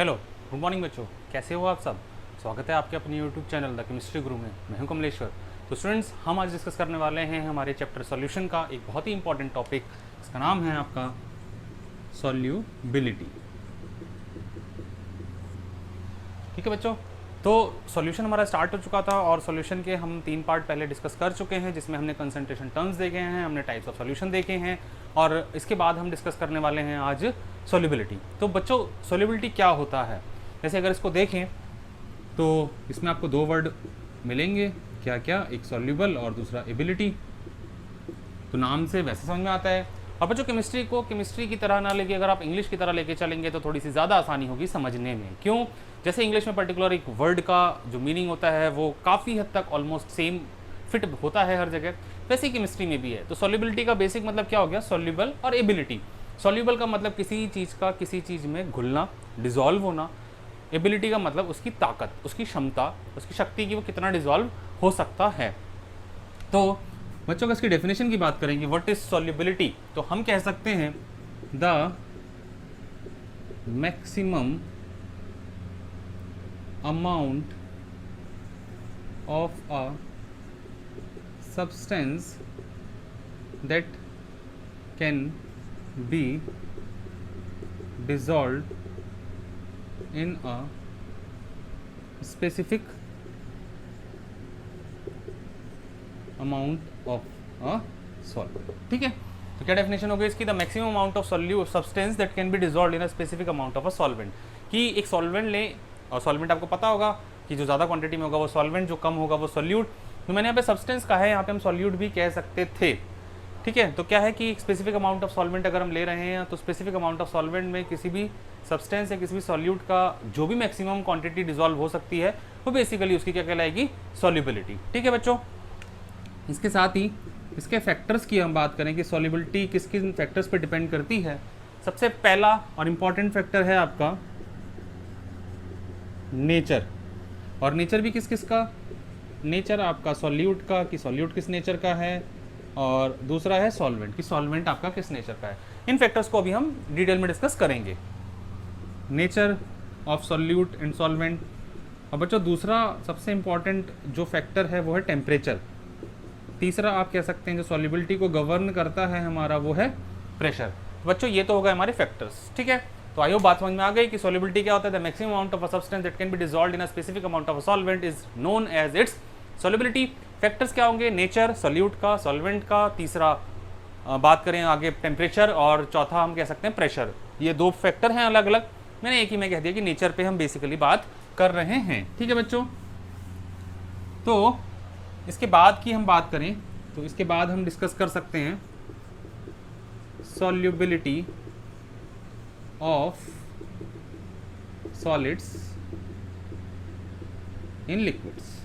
Hello, good morning बच्चों। कैसे हो आप सब? स्वागत है आपके अपने यूट्यूब चैनल द केमिस्ट्री गुरु में। मैं हूं कमलेश्वर। तो स्टूडेंट्स, हम आज डिस्कस करने वाले हैं हमारे चैप्टर सॉल्यूशन का एक बहुत ही इंपॉर्टेंट टॉपिक। इसका नाम है आपका सॉल्यूबिलिटी। ठीक है बच्चों, तो सॉल्यूशन हमारा स्टार्ट हो चुका था और सॉल्यूशन के हम 3 पार्ट पहले डिस्कस कर चुके हैं, जिसमें हमने कंसंट्रेशन टर्म्स देखे हैं, हमने टाइप्स ऑफ सॉल्यूशन देखे हैं और इसके बाद हम डिस्कस करने वाले हैं आज सॉल्युबिलिटी। तो बच्चों, सॉल्युबिलिटी क्या होता है? जैसे अगर इसको देखें तो इसमें आपको 2 वर्ड मिलेंगे। क्या क्या? एक सॉल्युबल और दूसरा एबिलिटी। तो नाम से वैसे समझ में आता है। और बच्चों, केमिस्ट्री को केमिस्ट्री की तरह ना लेके अगर आप इंग्लिश की तरह लेके चलेंगे तो थोड़ी सी ज़्यादा आसानी होगी समझने में। क्यों? जैसे इंग्लिश में पर्टिकुलर एक वर्ड का जो मीनिंग होता है वो काफ़ी हद तक ऑलमोस्ट सेम फिट होता है हर जगह, वैसे ही केमिस्ट्री में भी है। तो सॉल्युबिलिटी का बेसिक मतलब क्या हो गया? सॉल्युबल और एबिलिटी। सॉल्युबल का मतलब किसी चीज़ का किसी चीज़ में घुलना, डिजॉल्व होना। एबिलिटी का मतलब उसकी ताकत, उसकी क्षमता, उसकी शक्ति की वो कितना डिजॉल्व हो सकता है। तो बच्चों का इसकी डेफिनेशन की बात करेंगे, व्हाट इज सॉल्युबिलिटी, तो हम कह सकते हैं the maximum amount of a substance that can B dissolved in a specific amount of a solvent। ठीक है, तो क्या डेफिनेशन हो गई इसकी? The maximum amount of substance that can be dissolve in a specific amount of a solvent. कि एक solvent ले, और सॉल्वेंट आपको पता होगा कि जो ज़्यादा क्वांटिटी में होगा वो सॉल्वेंट, जो कम होगा वो सॉल्यूट। तो मैंने यहाँ पे सब्सटेंस कहा है, यहाँ पे हम सॉल्यूट भी कह सकते थे। ठीक है, तो क्या है कि एक स्पेसिफिक अमाउंट ऑफ सॉल्वेंट अगर हम ले रहे हैं तो स्पेसिफिक अमाउंट ऑफ सॉल्वेंट में किसी भी सब्सटेंस या किसी भी सॉल्यूट का जो भी मैक्सिमम क्वांटिटी डिजॉल्व हो सकती है वो बेसिकली उसकी क्या कहलाएगी? सॉल्युबिलिटी। ठीक है बच्चों, इसके साथ ही इसके फैक्टर्स की हम बात करें कि सॉल्युबिलिटी किस किस फैक्टर्स पर डिपेंड करती है। सबसे पहला और इम्पॉर्टेंट फैक्टर है आपका नेचर। और नेचर भी किस किस का? नेचर आपका सॉल्यूट का, कि सॉल्यूट किस नेचर का है, और दूसरा है सॉल्वेंट, कि सॉल्वेंट आपका किस नेचर का है। इन फैक्टर्स को अभी हम डिटेल में डिस्कस करेंगे, nature of solute and solvent. और बच्चों, दूसरा सबसे इंपॉर्टेंट जो फैक्टर है वो है टेम्परेचर। तीसरा आप कह सकते हैं जो सॉल्युबिलिटी को गवर्न करता है हमारा वो है प्रेशर। तो बच्चों, ये तो हो गए हमारे फैक्टर्स। ठीक है, तो आई होप बात समझ में आ गई कि सॉल्युबिलिटी क्या होता है? The maximum amount of a substance that can be dissolved in a specific amount of a solvent is known as its solubility. Factors क्या होंगे? नेचर, सॉल्यूट का, सॉल्वेंट का, तीसरा बात करें आगे टेम्परेचर, और चौथा हम कह सकते हैं प्रेशर। ये 2 फैक्टर हैं अलग अलग। मैंने एक ही में कह दिया कि नेचर पे हम बेसिकली बात कर रहे हैं। ठीक है बच्चों, तो इसके बाद की हम बात करें तो इसके बाद हम डिस्कस कर सकते हैं solubility of solids in liquids.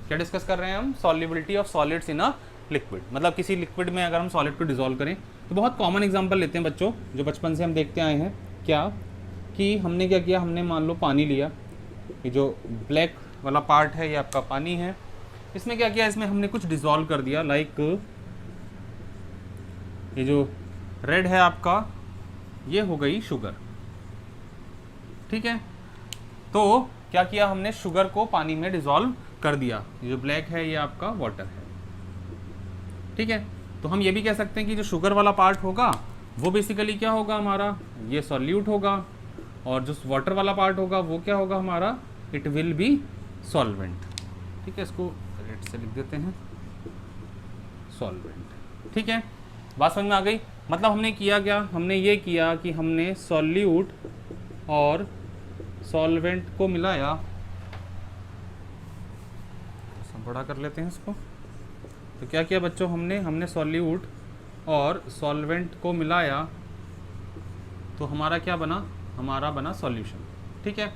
क्या डिस्कस कर रहे हैं हम? Solubility of solids in a liquid. मतलब किसी लिक्विड में अगर हम सॉलिड को डिसॉल्व करें तो बहुत कॉमन एग्जांपल लेते हैं बच्चों, जो बचपन से हम देखते आए हैं। क्या कि हमने क्या किया, हमने मान लो पानी लिया, ये जो ब्लैक वाला पार्ट है ये आपका पानी है। इसमें क्या किया, इसमें हमने कुछ डिसॉल्व कर दिया, लाइक ये जो रेड है आपका ये हो गई शुगर। ठीक है, तो क्या किया हमने, शुगर को पानी में डिसॉल्व कर दिया। ये जो ब्लैक है ये आपका वाटर है। ठीक है, तो हम ये भी कह सकते हैं कि जो शुगर वाला पार्ट होगा वो बेसिकली क्या होगा हमारा, ये सॉल्यूट होगा, और जो वाटर वाला पार्ट होगा वो क्या होगा हमारा, इट विल बी सॉल्वेंट। ठीक है, इसको रेड से लिख देते हैं, सॉल्वेंट। ठीक है, बात समझ में आ गई? मतलब हमने किया क्या, हमने ये किया कि हमने सॉल्यूट और सॉल्वेंट को मिलाया। बड़ा कर लेते हैं इसको। तो क्या किया बच्चों, हमने सॉल्यूट और सॉल्वेंट को मिलाया तो हमारा क्या बना, हमारा बना सॉल्यूशन। ठीक है,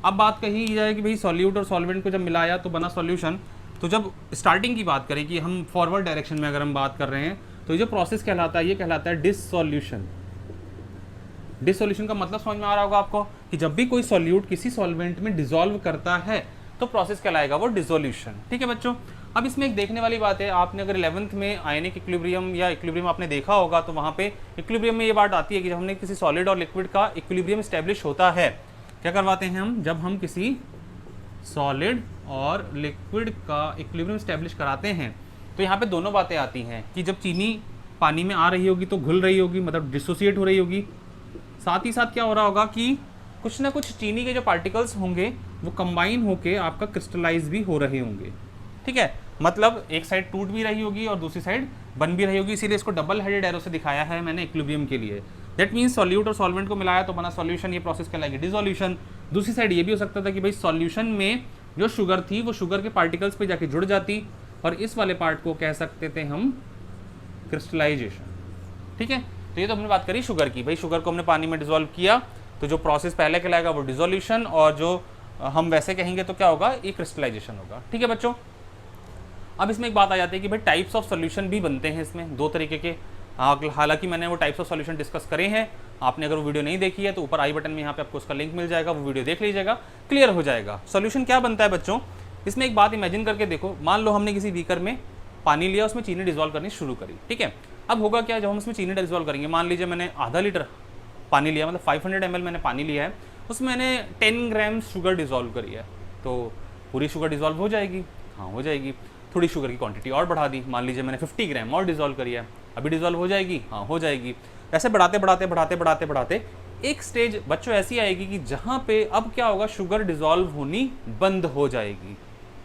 अब बात कही जाए कि भाई सॉल्यूट और सॉल्वेंट को जब मिलाया तो बना सॉल्यूशन। तो जब स्टार्टिंग की बात करें कि हम फॉरवर्ड डायरेक्शन में अगर हम बात कर रहे हैं तो ये जो प्रोसेस कहलाता है ये कहलाता है डिसॉल्यूशन। डिसॉल्यूशन का मतलब समझ में आ रहा होगा आपको कि जब भी कोई सॉल्यूट किसी सॉल्वेंट में डिसॉल्व करता है तो प्रोसेस कहलाएगा वो डिसोल्यूशन। ठीक है बच्चों, अब इसमें एक देखने वाली बात है, आपने अगर 11th में आयनिक इक्विलिब्रियम या इक्विलिब्रियम आपने देखा होगा तो वहाँ पे इक्विलिब्रियम में ये बात आती है कि जब हमने किसी सॉलिड और लिक्विड का इक्विलिब्रियम स्टैब्लिश होता है क्या करवाते हैं हम? जब हम किसी सॉलिड और लिक्विड का इक्विलिब्रियम स्टैब्लिश कराते हैं तो यहाँ पे दोनों बातें आती हैं कि जब चीनी पानी में आ रही होगी तो घुल रही होगी, मतलब डिसोसिएट हो रही होगी। साथ ही साथ क्या हो रहा होगा कि कुछ ना कुछ चीनी के जो पार्टिकल्स होंगे वो कंबाइन होके आपका क्रिस्टलाइज भी हो रहे होंगे। ठीक है, मतलब एक साइड टूट भी रही होगी और दूसरी साइड बन भी रही होगी, इसीलिए इसको डबल हेडेड एरो से दिखाया है मैंने इक्विलिब्रियम के लिए। दैट मीन्स सॉल्यूट और सॉल्वेंट को मिलाया तो बना सॉल्यूशन, ये प्रोसेस कहलाएगी डिसोल्यूशन। दूसरी साइड ये भी हो सकता था कि भाई सॉल्यूशन में जो शुगर थी वो शुगर के पार्टिकल्स पे जाके जुड़ जाती और इस वाले पार्ट को कह सकते थे हम क्रिस्टलाइजेशन। ठीक है, तो ये तो हमने बात करी शुगर की। भाई शुगर को हमने पानी में डिसॉल्व किया तो जो प्रोसेस पहले कहलाएगा वो डिसोल्यूशन, और जो हम वैसे कहेंगे तो क्या होगा, ये क्रिस्टलाइजेशन होगा। ठीक है बच्चों, अब इसमें एक बात आ जाती है कि भाई टाइप्स ऑफ सॉल्यूशन भी बनते हैं इसमें दो तरीके के। हालांकि मैंने वो टाइप्स ऑफ सॉल्यूशन डिस्कस करे हैं, आपने अगर वो वीडियो नहीं देखी है तो ऊपर आई बटन में यहाँ पे आपको उसका लिंक मिल जाएगा, वो वीडियो देख लीजिएगा, क्लियर हो जाएगा। सॉल्यूशन क्या बनता है बच्चों, इसमें एक बात इमेजिन करके देखो। मान लो हमने किसी बीकर में पानी लिया, उसमें चीनी डिसॉल्व करनी शुरू करी। ठीक है, अब होगा क्या, जब हम उसमें चीनी डिसॉल्व करेंगे, मान लीजिए मैंने आधा लीटर पानी लिया, मतलब 500 ml मैंने पानी लिया है, उसमें मैंने 10 ग्राम शुगर डिसॉल्व करी है, तो पूरी शुगर डिसॉल्व हो जाएगी? हाँ हो जाएगी। थोड़ी शुगर की क्वांटिटी और बढ़ा दी, मान लीजिए मैंने 50 ग्राम और डिसॉल्व करी है, अभी डिसॉल्व हो जाएगी? हाँ हो जाएगी। ऐसे बढ़ाते बढ़ाते बढ़ाते बढ़ाते बढ़ाते एक स्टेज बच्चों ऐसी आएगी कि जहाँ पे अब क्या होगा, शुगर डिसॉल्व होनी बंद हो जाएगी।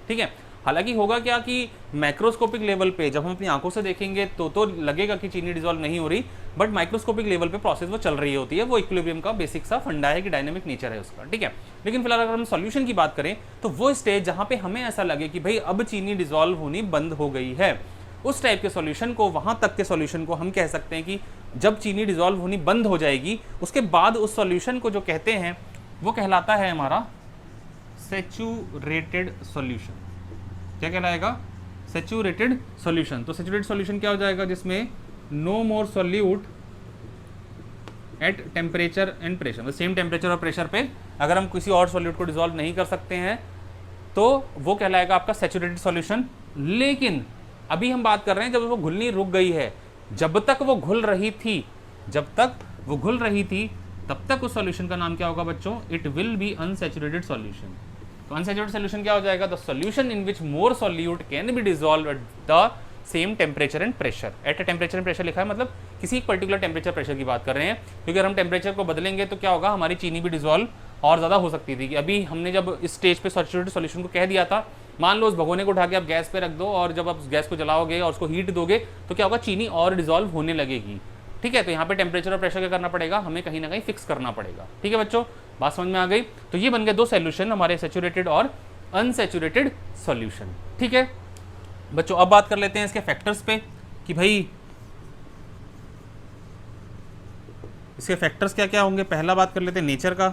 ठीक है, हालांकि होगा क्या कि मैक्रोस्कोपिक लेवल पे जब हम अपनी आंखों से देखेंगे तो लगेगा कि चीनी डिसॉल्व नहीं हो रही, बट माइक्रोस्कोपिक लेवल पे प्रोसेस वो चल रही होती है। वो इक्विलिब्रियम का बेसिक सा फंडा है कि डायनेमिक नेचर है उसका। ठीक है, लेकिन फिलहाल अगर हम सॉल्यूशन की बात करें तो वो स्टेज जहाँ पे हमें ऐसा लगे कि भाई अब चीनी डिसॉल्व होनी बंद हो गई है, उस टाइप के सॉल्यूशन को, वहां तक के सॉल्यूशन को हम कह सकते हैं कि जब चीनी डिसॉल्व होनी बंद हो जाएगी उसके बाद उस सॉल्यूशन को जो कहते हैं वो कहलाता है हमारा सैचुरेटेड सॉल्यूशन। क्या कहलाएगा? Saturated solution. तो सैचुरेटेड सॉल्यूशन क्या हो जाएगा, जिसमें no more solute at temperature and pressure, मतलब सेम टेम्परेचर और प्रेशर पे अगर हम किसी और सॉल्यूट को डिसॉल्व नहीं कर सकते हैं तो वो कहलाएगा आपका सैचुरेटेड सॉल्यूशन। लेकिन अभी हम बात कर रहे हैं जब वो घुलनी रुक गई है, जब तक वो घुल रही थी, तब तक उस सॉल्यूशन का नाम क्या होगा बच्चों? It will be unsaturated solution. तो अनसैचुरेटेड सॉल्यूशन क्या हो जाएगा? The solution in which more solute can be dissolve at the same temperature and pressure. At a temperature and pressure लिखा है, मतलब किसी एक पर्टिकुलर टेम्परेचर प्रेशर की बात कर रहे हैं, क्योंकि अगर हम टेम्परेचर को बदलेंगे तो क्या होगा, हमारी चीनी भी डिसॉल्व और ज़्यादा हो सकती थी। कि अभी हमने जब इस स्टेज पे सैचुरेटेड सॉल्यूशन को कह दिया था, मान लो उस भगोने को उठा के आप गैस पे रख दो और जब आप गैस को जलाओगे और उसको हीट दोगे तो क्या होगा, चीनी और डिसॉल्व होने लगेगी। ठीक है, तो यहाँ पे टेम्परेचर और प्रेशर क्या करना पड़ेगा, हमें कहीं ना कहीं फिक्स करना पड़ेगा। ठीक है बच्चों, बात समझ में आ गई? तो ये बन गए दो सॉल्यूशन हमारे, सैचुरेटेड और अनसैचुरेटेड सॉल्यूशन। ठीक है बच्चों, अब बात कर लेते हैं इसके फैक्टर्स पे कि भाई इसके फैक्टर्स क्या क्या होंगे। पहला बात कर लेते हैं नेचर का।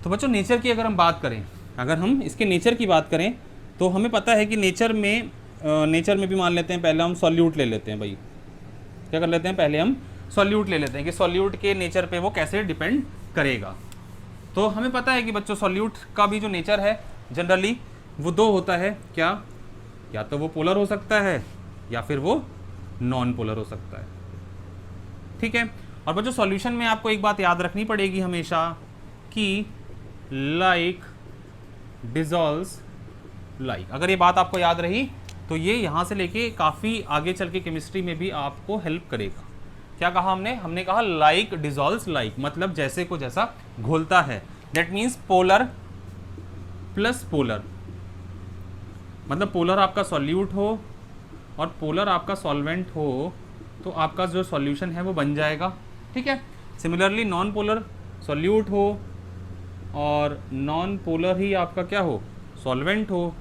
तो बच्चों नेचर की अगर हम बात करें, अगर हम इसके नेचर की बात करें तो हमें पता है कि नेचर में भी मान लेते हैं, पहले हम सॉल्यूट ले लेते हैं। भाई क्या कर लेते हैं, पहले हम सॉल्यूट ले लेते हैं कि सॉल्यूट के नेचर पे वो कैसे डिपेंड करेगा। तो हमें पता है कि बच्चों सॉल्यूट का भी जो नेचर है जनरली वो दो होता है। क्या? या तो वो पोलर हो सकता है या फिर वो नॉन पोलर हो सकता है। ठीक है, और बच्चों सॉल्यूशन में आपको एक बात याद रखनी पड़ेगी हमेशा कि लाइक डिसॉल्व्स लाइक। अगर ये बात आपको याद रही तो ये यहाँ से लेके काफ़ी आगे चल के केमिस्ट्री में भी आपको हेल्प करेगा। क्या कहा हमने कहा लाइक डिसॉल्व्स लाइक, मतलब जैसे को जैसा घोलता है। That means polar plus polar, मतलब पोलर आपका सॉल्यूट हो और पोलर आपका सॉल्वेंट हो तो आपका जो सॉल्यूशन है वो बन जाएगा। ठीक है, सिमिलरली नॉन पोलर सॉल्यूट हो और नॉन पोलर ही आपका क्या हो, सॉल्वेंट हो,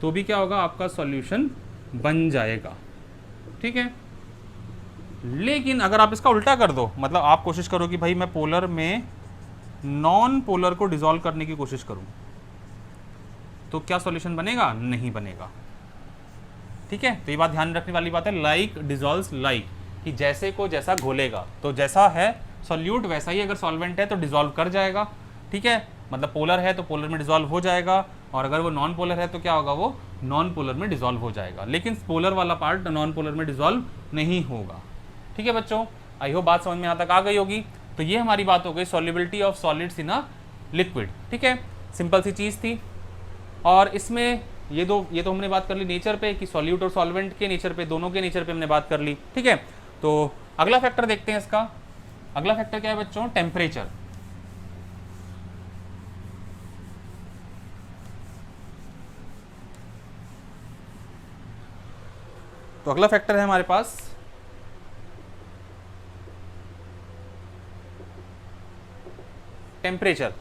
तो भी क्या होगा, आपका सॉल्यूशन बन जाएगा। ठीक है, लेकिन अगर आप इसका उल्टा कर दो, मतलब आप कोशिश करो कि भाई मैं पोलर में नॉन पोलर को डिसॉल्व करने की कोशिश करूं, तो क्या सॉल्यूशन बनेगा? नहीं बनेगा। ठीक है, तो ये बात ध्यान रखने वाली बात है, लाइक डिसॉल्व्स लाइक, कि जैसे को जैसा घोलेगा, तो जैसा है सॉल्यूट वैसा ही अगर सॉल्वेंट है तो डिसॉल्व कर जाएगा। ठीक है, मतलब पोलर है तो पोलर में डिसॉल्व हो जाएगा, और अगर वो नॉन पोलर है तो क्या होगा, वो नॉन पोलर में डिसॉल्व हो जाएगा, लेकिन पोलर वाला पार्ट नॉन पोलर में डिसॉल्व नहीं होगा। ठीक है बच्चों, आई होप बात समझ में यहाँ तक आ गई होगी। तो ये हमारी बात हो गई solubility of solids in a liquid. ठीक है, सिंपल सी चीज़ थी। और इसमें ये तो हमने बात कर ली नेचर पे कि सॉल्यूट और सॉल्वेंट के नेचर पे, दोनों के नेचर पे हमने बात कर ली। ठीक है, तो अगला फैक्टर देखते हैं इसका। अगला फैक्टर क्या है बच्चों? टेम्परेचर। तो अगला फैक्टर है हमारे पास टेम्परेचर।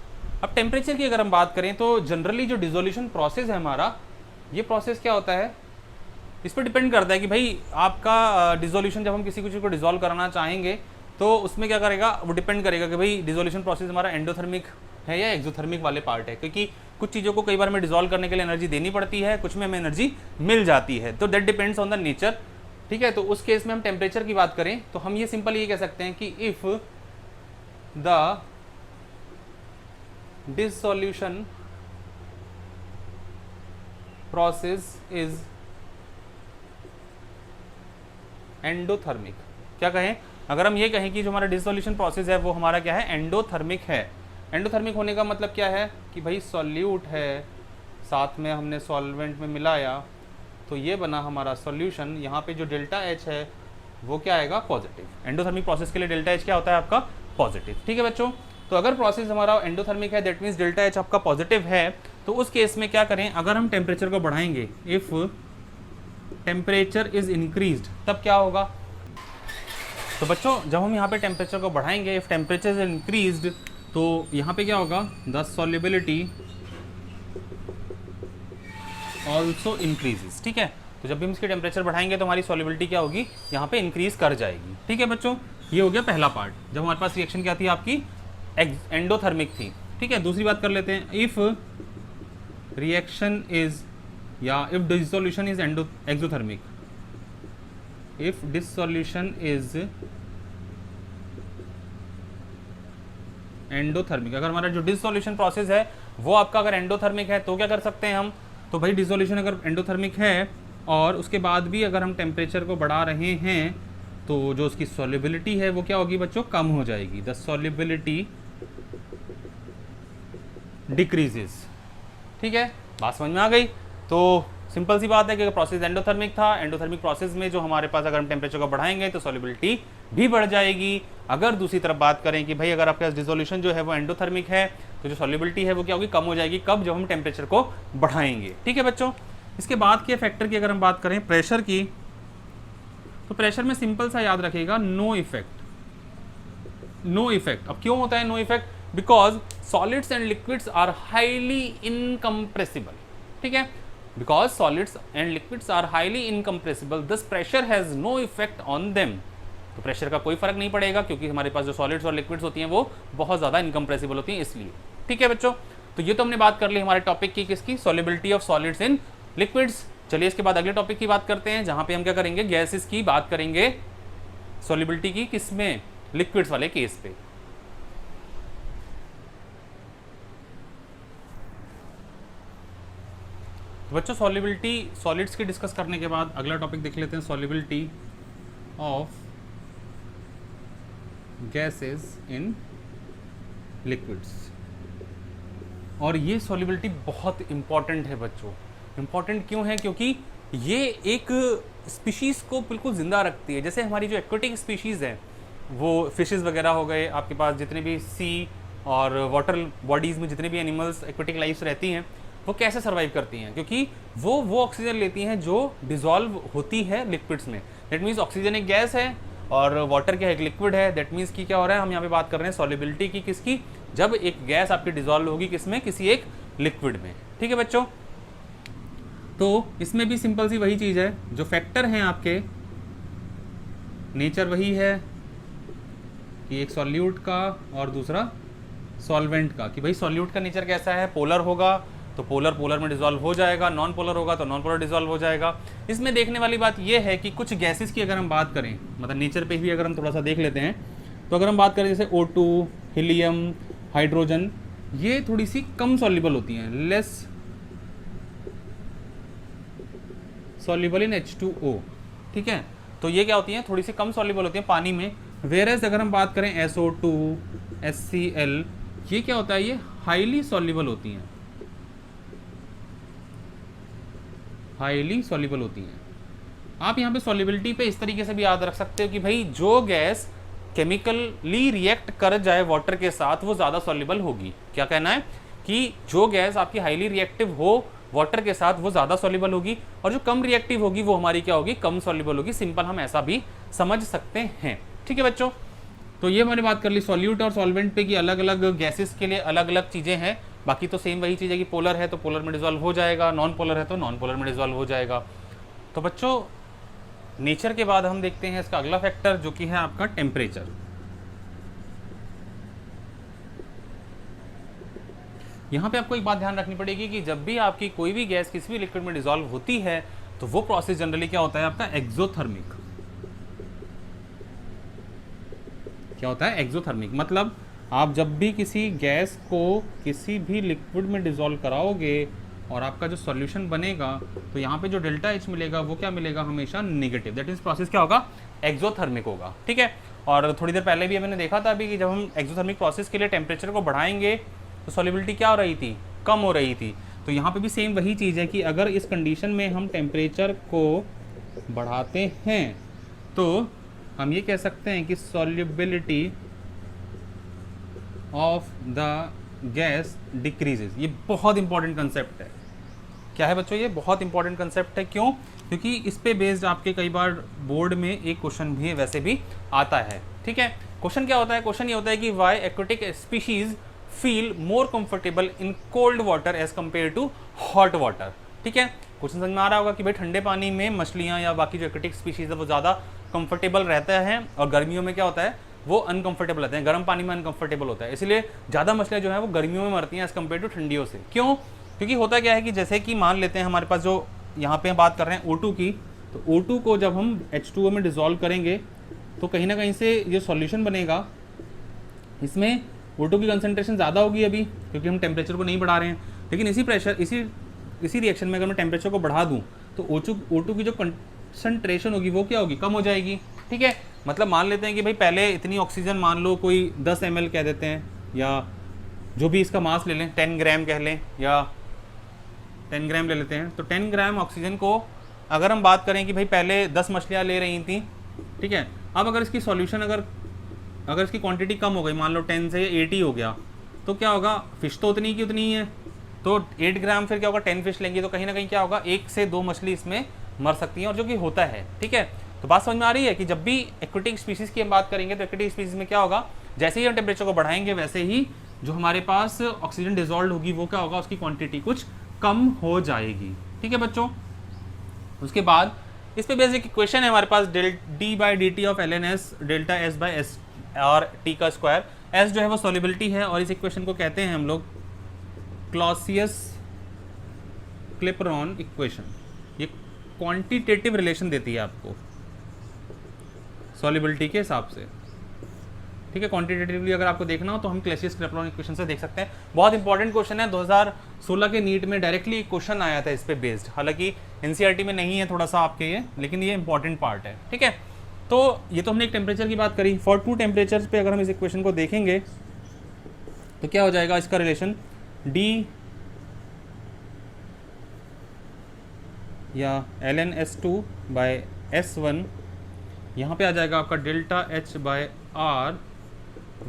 अब टेम्परेचर की अगर हम बात करें तो जनरली जो डिसोल्यूशन प्रोसेस है हमारा, ये प्रोसेस क्या होता है, इस पर डिपेंड करता है कि भाई आपका डिसोल्यूशन, जब हम किसी चीज़ को डिसॉल्व कराना चाहेंगे तो उसमें क्या करेगा, वो डिपेंड करेगा कि भाई डिसोल्यूशन प्रोसेस हमारा एंडोथर्मिक है या एक्सोथर्मिक वाले पार्ट है। क्योंकि कुछ चीज़ों को कई बार हमें डिसॉल्व करने के लिए एनर्जी देनी पड़ती है, कुछ में हमें एनर्जी मिल जाती है, तो that depends on the nature. ठीक है, तो उस केस में हम टेम्परेचर की बात करें तो हम ये सिंपल ये कह सकते हैं कि if the dissolution process is endothermic. क्या कहें, अगर हम ये कहें कि जो हमारा डिसोल्यूशन प्रोसेस है वो हमारा क्या है, एंडोथर्मिक है। एंडोथर्मिक होने का मतलब क्या है कि भाई सॉल्यूट है, साथ में हमने सॉल्वेंट में मिलाया, तो ये बना हमारा सॉल्यूशन। यहाँ पे जो डेल्टा एच है वो क्या आएगा, पॉजिटिव। एंडोथर्मिक प्रोसेस के लिए डेल्टा एच क्या होता है आपका, पॉजिटिव। ठीक है बच्चों, तो अगर प्रोसेस हमारा एंडोथर्मिक है दैट मीन्स डेल्टा एच आपका पॉजिटिव है, तो उस केस में क्या करें, अगर हम टेम्परेचर को बढ़ाएंगे, इफ टेम्परेचर इज इंक्रीज्ड, तब क्या होगा। तो बच्चों जब हम यहाँ पे टेम्परेचर को बढ़ाएंगे, इफ टेम्परेचर इज इंक्रीज्ड, तो यहाँ पे क्या होगा, द सॉल्युबिलिटी ऑल्सो इंक्रीजेस। ठीक है, तो जब भी हम इसकी टेम्परेचर बढ़ाएंगे तो हमारी सॉल्युबिलिटी क्या होगी, यहाँ पे इंक्रीज कर जाएगी। ठीक है बच्चों, ये हो गया पहला पार्ट, जब हमारे पास रिएक्शन क्या थी आपकी, एंडोथर्मिक थी। ठीक है, दूसरी बात कर लेते हैं, इफ रिएक्शन इज या if dissolution is exothermic, if dissolution is endothermic, अगर हमारा जो डिसोल्यूशन प्रोसेस है वो आपका अगर एंडोथर्मिक है तो क्या कर सकते हैं हम, तो भाई डिसोल्यूशन अगर एंडोथर्मिक है और उसके बाद भी अगर हम टेम्परेचर को बढ़ा रहे हैं तो जो उसकी सॉल्युबिलिटी है वो क्या होगी बच्चों, कम हो जाएगी। The solubility decreases. ठीक है, बात समझ में आ गई। तो सिंपल सी बात है कि अगर प्रोसेस एंडोथर्मिक था, एंडोथर्मिक प्रोसेस में जो हमारे पास अगर हम टेम्परेचर को बढ़ाएंगे तो सॉल्युबिलिटी भी बढ़ जाएगी। अगर दूसरी तरफ बात करें कि भाई अगर आपके पास डिसोल्यूशन जो है वो एंडोथर्मिक है तो जो सॉल्युबिलिटी है वो क्या होगी, कम हो जाएगी। कब, जब हम टेम्परेचर को बढ़ाएंगे। ठीक है बच्चों, इसके बाद के फैक्टर की अगर हम बात करें प्रेशर की, तो प्रेशर में सिंपल सा याद रखिएगा, नो इफेक्ट। नो इफेक्ट, अब क्यों होता है no effect, because solids and liquids are highly incompressible. ठीक है, because solids and liquids are highly incompressible, this pressure has no effect on them. तो प्रेशर का कोई फर्क नहीं पड़ेगा क्योंकि हमारे पास जो सॉलिड्स और लिक्विड्स होती हैं वो बहुत ज़्यादा इनकम्प्रेसिबल होती हैं, इसलिए। ठीक है बच्चों, तो ये तो हमने बात कर ली हमारे टॉपिक की, किसकी, solubility of solids in liquids. चलिए इसके बाद अगले टॉपिक की बात करते हैं, जहां पे हम क्या करेंगे, गैसेस की बात करेंगे, सॉल्युबिलिटी की, किसमें, लिक्विड्स वाले केस पे। तो बच्चों सॉल्युबिलिटी सॉलिड्स की डिस्कस करने के बाद अगला टॉपिक देख लेते हैं, solubility of gases in liquids. और ये सॉल्युबिलिटी बहुत इंपॉर्टेंट है बच्चों। इंपॉर्टेंट क्यों है, क्योंकि ये एक स्पीशीज़ को बिल्कुल ज़िंदा रखती है। जैसे हमारी जो एक्वेटिक स्पीशीज़ है, वो फिशेस वगैरह हो गए, आपके पास जितने भी सी और वाटर बॉडीज़ में जितने भी एनिमल्स एक्वेटिक लाइफ्स रहती हैं, वो कैसे सर्वाइव करती हैं, क्योंकि वो ऑक्सीजन लेती हैं जो डिज़ोल्व होती है लिक्विड्स में। दैट मीन्स ऑक्सीजन एक गैस है और वाटर क्या है, एक लिक्विड है। दैट मीन्स कि क्या हो रहा है, हम यहाँ पे बात कर रहे हैं सॉल्युबिलिटी की, किसकी, जब एक गैस आपकी डिज़ोल्व होगी किसमें, किसी एक लिक्विड में। ठीक है बच्चों, तो इसमें भी सिंपल सी वही चीज़ है, जो फैक्टर हैं आपके, नेचर वही है कि एक सॉल्यूट का और दूसरा सॉल्वेंट का, कि भाई सॉल्यूट का नेचर कैसा है, पोलर होगा तो पोलर पोलर में डिसॉल्व हो जाएगा, नॉन पोलर होगा तो नॉन पोलर डिसॉल्व हो जाएगा। इसमें देखने वाली बात यह है कि कुछ गैसेस की अगर हम बात करें, मतलब नेचर पे भी अगर हम थोड़ा सा देख लेते हैं, तो अगर हम बात करें जैसे O2, हीलियम, हाइड्रोजन, ये थोड़ी सी कम सॉल्युबल होती हैं, लेस सॉल्युबल इन H2O। ठीक है, तो ये क्या होती हैं, थोड़ी सी कम सॉल्युबल होती हैं पानी में, वेयरएज अगर हम बात करें SO2, HCl, ये क्या होता है, ये हाईली सॉल्युबल होती हैं, हाईली सॉल्युबल होती हैं। आप यहाँ पे सॉल्युबिलिटी पे इस तरीके से भी याद रख सकते हो कि भाई जो गैस केमिकली रिएक्ट कर जाए वाटर के साथ वो ज़्यादा सॉल्युबल होगी। क्या कहना है कि जो गैस आपकी हाईली रिएक्टिव हो वाटर के साथ वो ज़्यादा सॉल्युबल होगी, और जो कम रिएक्टिव होगी वो हमारी क्या होगी, कम सॉल्युबल होगी। सिंपल हम ऐसा भी समझ सकते हैं। ठीक है बच्चों, तो ये मैंने बात कर ली सॉल्यूट और सॉल्वेंट पे कि अलग अलग गैसेस के लिए अलग अलग चीज़ें हैं। बाकी तो सेम वही चीज़ है कि पोलर है तो पोलर में डिजॉल्व हो जाएगा, नॉन पोलर है तो नॉन पोलर में डिजॉल्व हो जाएगा। तो बच्चों नेचर के बाद हम देखते हैं इसका अगला फैक्टर जो कि है आपका टेम्परेचर। यहाँ पे आपको एक बात ध्यान रखनी पड़ेगी कि जब भी आपकी कोई भी गैस किसी भी लिक्विड में डिजॉल्व होती है तो वो प्रोसेस जनरली क्या होता है आपका, एक्सोथर्मिक। क्या होता है, एक्सोथर्मिक। मतलब आप जब भी किसी गैस को किसी भी लिक्विड में डिजॉल्व कराओगे और आपका जो सॉल्यूशन बनेगा तो यहाँ पे जो डेल्टा H मिलेगा वो क्या मिलेगा, हमेशा नेगेटिव। दैट मीन्स प्रोसेस क्या होगा, एक्सोथर्मिक होगा। ठीक है, और थोड़ी देर पहले भी मैंने देखा था अभी कि जब हम एक्सोथर्मिक प्रोसेस के लिए टेम्परेचर को बढ़ाएंगे तो सॉल्युबिलिटी क्या हो रही थी, कम हो रही थी। तो यहाँ पे भी सेम वही चीज़ है कि अगर इस कंडीशन में हम टेम्परेचर को बढ़ाते हैं तो हम ये कह सकते हैं कि solubility of the gas decreases. ये बहुत इंपॉर्टेंट कंसेप्ट है। क्या है बच्चों, ये बहुत इंपॉर्टेंट कंसेप्ट है। क्यों, क्योंकि इस पे बेस्ड आपके कई बार बोर्ड में एक क्वेश्चन भी वैसे भी आता है। ठीक है, क्वेश्चन क्या होता है, क्वेश्चन ये होता है कि why aquatic species feel more comfortable in cold water as compare to hot water. ठीक है, क्वेश्चन समझ में आ रहा होगा कि भाई ठंडे पानी में मछलियाँ या बाकी जो एक्वेटिक स्पीशीज है वो ज़्यादा कंफर्टेबल रहता है, और गर्मियों में क्या होता है वो अनकंफर्टेबल रहते हैं, गर्म पानी में अनकंफर्टेबल होता है। इसलिए ज़्यादा मछलियाँ जो है वो गर्मियों में मरती हैं एज कम्पेयर टू ठंडियों से। क्यों, क्योंकि होता क्या है कि जैसे कि मान लेते हैं हमारे पास जो यहाँ पे हम बात कर रहे हैं O2 की, तो O2 को जब हम H2O में डिज़ोल्व करेंगे तो कहीं ना कहीं से ये सॉल्यूशन बनेगा, इसमें O2 की कंसनट्रेशन ज़्यादा होगी अभी क्योंकि हम टेम्परेचर को नहीं बढ़ा रहे हैं। लेकिन इसी रिएक्शन में अगर मैं टेम्परेचर को बढ़ा दूँ तो O2 की जो कंसनट्रेशन होगी वो क्या होगी, कम हो जाएगी। ठीक है, मतलब मान लेते हैं कि भाई पहले इतनी ऑक्सीजन मान लो कोई 10 ml कह देते हैं, या जो भी इसका मास ले लें 10 ग्राम कह लें, या 10 ग्राम ले लेते हैं। तो 10 ग्राम ऑक्सीजन को अगर हम बात करें कि भाई पहले 10 मछलियाँ ले रही थी, ठीक है, अब अगर इसकी सॉल्यूशन अगर इसकी क्वांटिटी कम हो गई, मान लो 10 से 80 हो गया, तो क्या होगा, फिश तो उतनी की उतनी ही है, तो 8 ग्राम फिर क्या होगा, 10 फिश लेंगे तो कहीं ना कहीं क्या होगा, 1 से 2 मछली इसमें मर सकती हैं, और जो कि होता है। ठीक है, तो बात समझ में आ रही है कि जब भी एक्वेटिक स्पीसीज़ की हम बात करेंगे तो एक्वेटिक स्पीसीज़ में क्या होगा, जैसे ही हम टेम्परेचर को बढ़ाएंगे वैसे ही जो हमारे पास ऑक्सीजन डिजॉल्व होगी वो क्या होगा, उसकी क्वांटिटी कुछ कम हो जाएगी। ठीक है बच्चों, उसके बाद इस पे बेसिक इक्वेशन है हमारे पास d/dt of ln(s) delta S/s और t का स्क्वायर। s जो है वो सॉल्युबिलिटी है, और इस इक्वेशन को कहते हैं हम लोग क्लॉसियस-क्लैपेरॉन इक्वेशन। ये क्वांटिटेटिव रिलेशन देती है आपको सॉल्युबिलिटी के हिसाब से। ठीक है, क्वांटिटेटिवली अगर आपको देखना हो तो हम क्लॉसियस-क्लैपेरॉन इक्वेशन से देख सकते हैं। बहुत इंपॉर्टेंट क्वेश्चन है, 2016 के नीट में डायरेक्टली एक क्वेश्चन आया था इस पे बेस्ड। हालांकि एनसीईआरटी में नहीं है थोड़ा सा आपके ये, लेकिन ये इंपॉर्टेंट पार्ट है। ठीक है, तो ये तो हमने एक टेम्परेचर की बात करी। फॉर 2 टेम्परेचर्स पे अगर हम इस इक्वेशन को देखेंगे तो क्या हो जाएगा, इसका रिलेशन d या ln(s2/s1) यहाँ पे आ जाएगा आपका delta H/r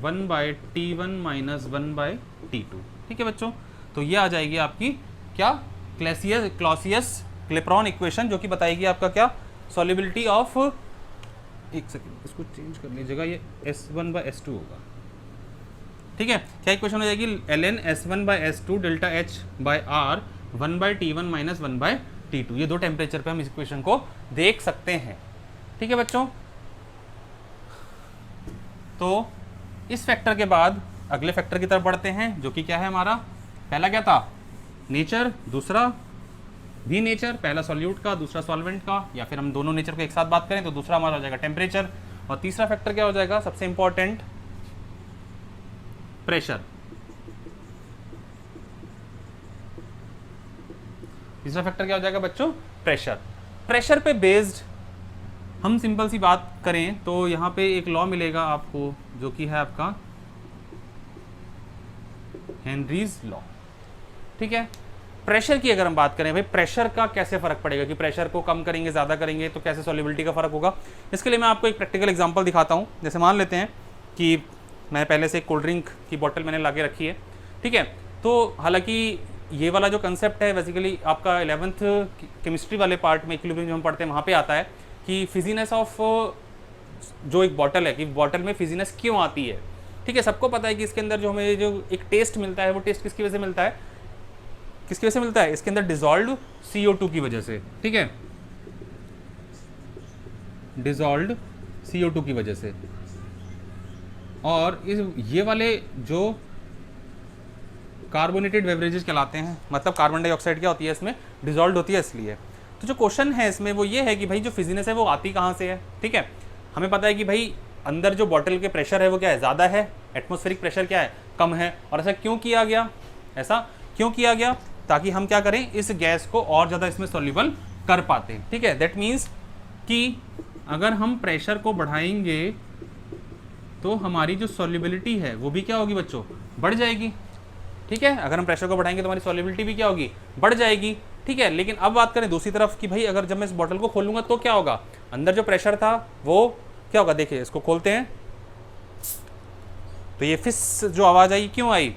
1/T1 minus 1/T2। ठीक है बच्चों, तो ये आ जाएगी आपकी क्या, क्लॉसियस-क्लैपेरॉन इक्वेशन, जो कि बताएगी आपका क्या, सॉल्युबिलिटी ऑफ, एक सेकंड इसको चेंज कर लीजिएगा, ये S1/S2 होगा। ठीक है, क्या इक्वेशन हो जाएगी, ln(s1/s2) delta H/r 1/T1 minus 1/T2। ये 2 टेम्परेचर पे हम इस इक्वेशन को देख सकते हैं। ठीक है बच्चों, तो इस फैक्टर के बाद अगले फैक्टर की तरफ बढ़ते हैं, जो कि क्या है हमारा, पहला क्या था, नेचर, दूसरा भी नेचर, पहला सॉल्यूट का दूसरा सॉल्वेंट का, या फिर हम दोनों नेचर को एक साथ बात करें तो दूसरा हमारा हो जाएगा टेम्परेचर, और तीसरा फैक्टर क्या हो जाएगा, सबसे इंपॉर्टेंट, प्रेशर। तीसरा फैक्टर क्या हो जाएगा बच्चों, प्रेशर। प्रेशर पे बेस्ड हम सिंपल सी बात करें तो यहाँ पे एक लॉ मिलेगा आपको जो कि है आपका हेनरीज लॉ। ठीक है, प्रेशर की अगर हम बात करें, भाई प्रेशर का कैसे फर्क पड़ेगा कि प्रेशर को कम करेंगे ज़्यादा करेंगे तो कैसे सॉल्युबिलिटी का फर्क होगा। इसके लिए मैं आपको एक प्रैक्टिकल एग्जांपल दिखाता हूँ। जैसे मान लेते हैं कि मैं पहले से एक कोल्ड ड्रिंक की बोतल मैंने लाके रखी है, ठीक है। तो हालांकि ये वाला जो कंसेप्ट है बेसिकली आपका 11th केमिस्ट्री वाले पार्ट में इक्विलिब्रियम जो हम पढ़ते हैं वहाँ पे आता है कि फिजीनेस ऑफ जो एक बॉटल है कि बॉटल में फिजीनेस क्यों आती है। ठीक है, सबको पता है कि इसके अंदर जो हमें जो एक टेस्ट मिलता है वो टेस्ट किसकी वजह से मिलता है, किसकी वजह से मिलता है, इसके अंदर डिजॉल्व्ड CO2 की वजह से। ठीक है, डिजॉल्व्ड CO2 की वजह से। और ये वाले जो कार्बोनेटेड बेवरेजेस कहलाते हैं, मतलब कार्बन डाइऑक्साइड क्या होती है इसमें, डिजॉल्व होती है इसलिए। तो जो क्वेश्चन है इसमें वो ये है कि भाई जो फिजीनेस है वो आती कहाँ से है। ठीक है, हमें पता है कि भाई अंदर जो बॉटल के प्रेशर है वो क्या है, ज़्यादा है, एटमॉस्फेरिक प्रेशर क्या है, कम है। और ऐसा क्यों किया गया, ऐसा क्यों किया गया, ताकि हम क्या करें, इस गैस को और ज़्यादा इसमें सॉल्युबल कर पाते। ठीक है, दैट मीन्स कि अगर हम प्रेशर को बढ़ाएंगे तो हमारी जो सॉल्युबिलिटी है वो भी क्या होगी बच्चों, बढ़ जाएगी। ठीक है, अगर हम प्रेशर को बढ़ाएंगे तो हमारी सॉल्युबिलिटी भी क्या होगी, बढ़ जाएगी। ठीक है, लेकिन अब बात करें दूसरी तरफ कि भाई अगर जब मैं इस बॉटल को खोलूंगा तो क्या होगा, अंदर जो प्रेशर था वो क्या होगा। देखिए इसको खोलते हैं तो ये फिस जो आवाज आई क्यों आई,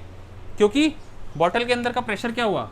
क्योंकि बॉटल के अंदर का प्रेशर क्या हुआ,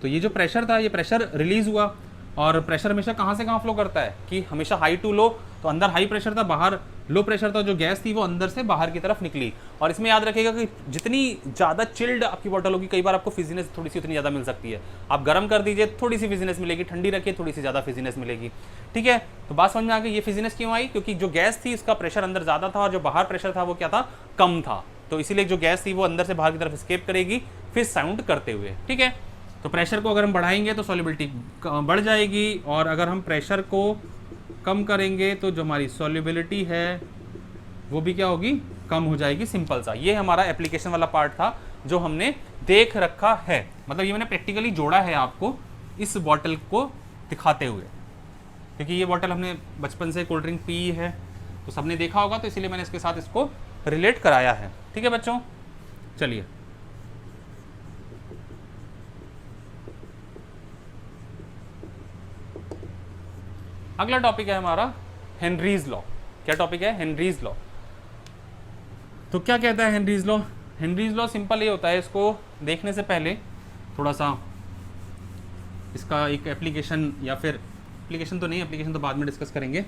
तो ये जो प्रेशर था ये प्रेशर रिलीज हुआ। और प्रेशर हमेशा कहाँ से कहाँ फ्लो करता है कि हमेशा हाई टू लो, तो अंदर हाई प्रेशर था, बाहर लो प्रेशर था, जो गैस थी वो अंदर से बाहर की तरफ निकली। और इसमें याद रखिएगा कि जितनी ज़्यादा चिल्ड आपकी बॉटल होगी, कई बार आपको फिजीनेस थोड़ी सी उतनी ज़्यादा मिल सकती है। आप गर्म कर दीजिए थोड़ी सी फिजीनेस मिलेगी, ठंडी रखिए थोड़ी सी ज़्यादा फिजीनेस मिलेगी। ठीक है, तो बात समझ में आ गई। ये फिजीनेस क्यों आई, क्योंकि जो गैस थी उसका प्रेशर अंदर ज़्यादा था और जो बाहर प्रेशर था वो क्या था, कम था। तो इसीलिए जो गैस थी वो अंदर से बाहर की तरफ स्केप करेगी फिर साउंड करते हुए। ठीक है, तो प्रेशर को अगर हम बढ़ाएंगे तो सॉल्युबिलिटी बढ़ जाएगी, और अगर हम प्रेशर को कम करेंगे तो जो हमारी सॉल्युबिलिटी है वो भी क्या होगी, कम हो जाएगी। सिंपल सा, ये हमारा एप्लीकेशन वाला पार्ट था जो हमने देख रखा है। मतलब ये मैंने प्रैक्टिकली जोड़ा है आपको इस बॉटल को दिखाते हुए, क्योंकि ये बॉटल हमने बचपन से कोल्ड ड्रिंक पी है तो सबने देखा होगा, तो इसीलिए मैंने इसके साथ इसको रिलेट कराया है। ठीक है बच्चों, चलिए अगला टॉपिक है हमारा हेनरीज लॉ। क्या टॉपिक है, हेनरीज लॉ। तो क्या कहता है Henry's law, Henry's law simple ये होता है, इसको देखने से पहले थोड़ा सा इसका एक एप्लीकेशन, या फिर एप्लीकेशन तो नहीं, एप्लीकेशन तो बाद में डिस्कस करेंगे।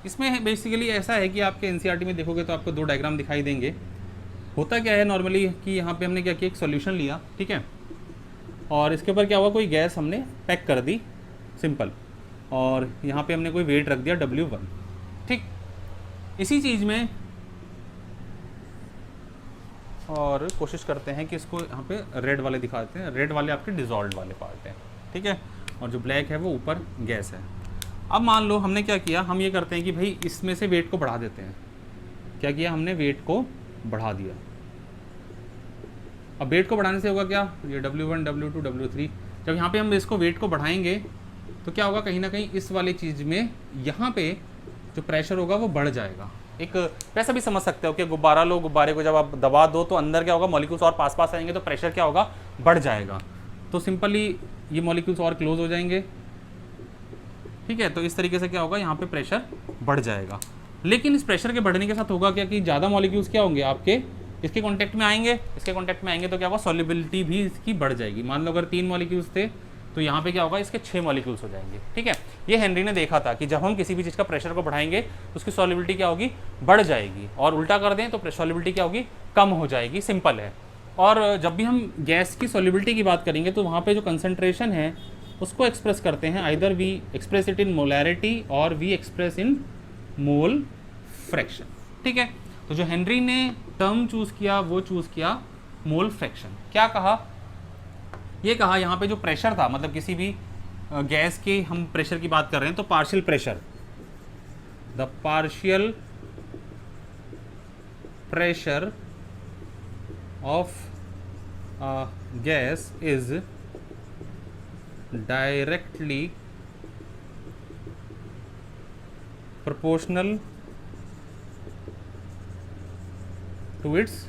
इसमें बेसिकली ऐसा है कि आपके एनसीईआरटी में देखोगे तो आपको दो डायग्राम दिखाई देंगे। होता क्या है नॉर्मली कि यहाँ पे हमने क्या किया, एक सॉल्यूशन लिया, ठीक है, और इसके ऊपर क्या हुआ, कोई गैस हमने पैक कर दी सिंपल, और यहाँ पे हमने कोई वेट रख दिया W1। ठीक, इसी चीज़ में और कोशिश करते हैं कि इसको यहाँ पे रेड वाले दिखाते हैं। रेड वाले आपके डिजॉल्व वाले पार्ट हैं, ठीक है, और जो ब्लैक है वो ऊपर गैस है। अब मान लो हमने क्या किया, हम ये करते हैं कि भाई इसमें से वेट को बढ़ा देते हैं। क्या किया हमने, वेट को बढ़ा दिया। अब वेट को बढ़ाने से होगा क्या, ये W1 W2 W3, जब यहाँ पे हम इसको वेट को बढ़ाएंगे तो क्या होगा, कहीं ना कहीं इस वाली चीज़ में यहाँ पे जो प्रेशर होगा वो बढ़ जाएगा। एक वैसा भी समझ सकते हो कि गुब्बारा लो, गुब्बारे को जब आप दबा दो तो अंदर क्या होगा, मॉलिक्यूल्स और पास पास आएंगे तो प्रेशर क्या होगा, बढ़ जाएगा। तो सिंपली ये मॉलिक्यूल्स और क्लोज हो जाएंगे, ठीक है, तो इस तरीके से क्या होगा, यहाँ पे प्रेशर बढ़ जाएगा। लेकिन इस प्रेशर के बढ़ने के साथ होगा क्या कि ज़्यादा मॉलिक्यूल्स क्या होंगे आपके इसके कांटेक्ट में आएंगे, इसके कांटेक्ट में आएंगे तो क्या होगा, सॉल्युबिलिटी भी इसकी बढ़ जाएगी। मान लो अगर 3 मॉलिक्यूल्स थे तो यहाँ पे क्या होगा, इसके 6 मॉलिक्यूल्स हो जाएंगे। ठीक है, ये हेनरी ने देखा था कि जब हम किसी भी चीज़ का प्रेशर को बढ़ाएंगे तो उसकी सॉल्युबिलिटी क्या होगी, बढ़ जाएगी, और उल्टा कर दें तो सॉल्युबिलिटी क्या होगी, कम हो जाएगी। सिंपल है। और जब भी हम गैस की सॉल्युबिलिटी की बात करेंगे तो वहाँ पर जो कंसनट्रेशन है उसको एक्सप्रेस करते हैं, either we express it in molarity और we express in mole fraction. ठीक है, तो जो हेनरी ने टर्म चूज किया वो चूज किया मोल फ्रैक्शन। क्या कहा, ये कहा यहाँ पे जो प्रेशर था, मतलब किसी भी गैस के हम प्रेशर की बात कर रहे हैं तो partial pressure, the partial pressure of gas is directly proportional to its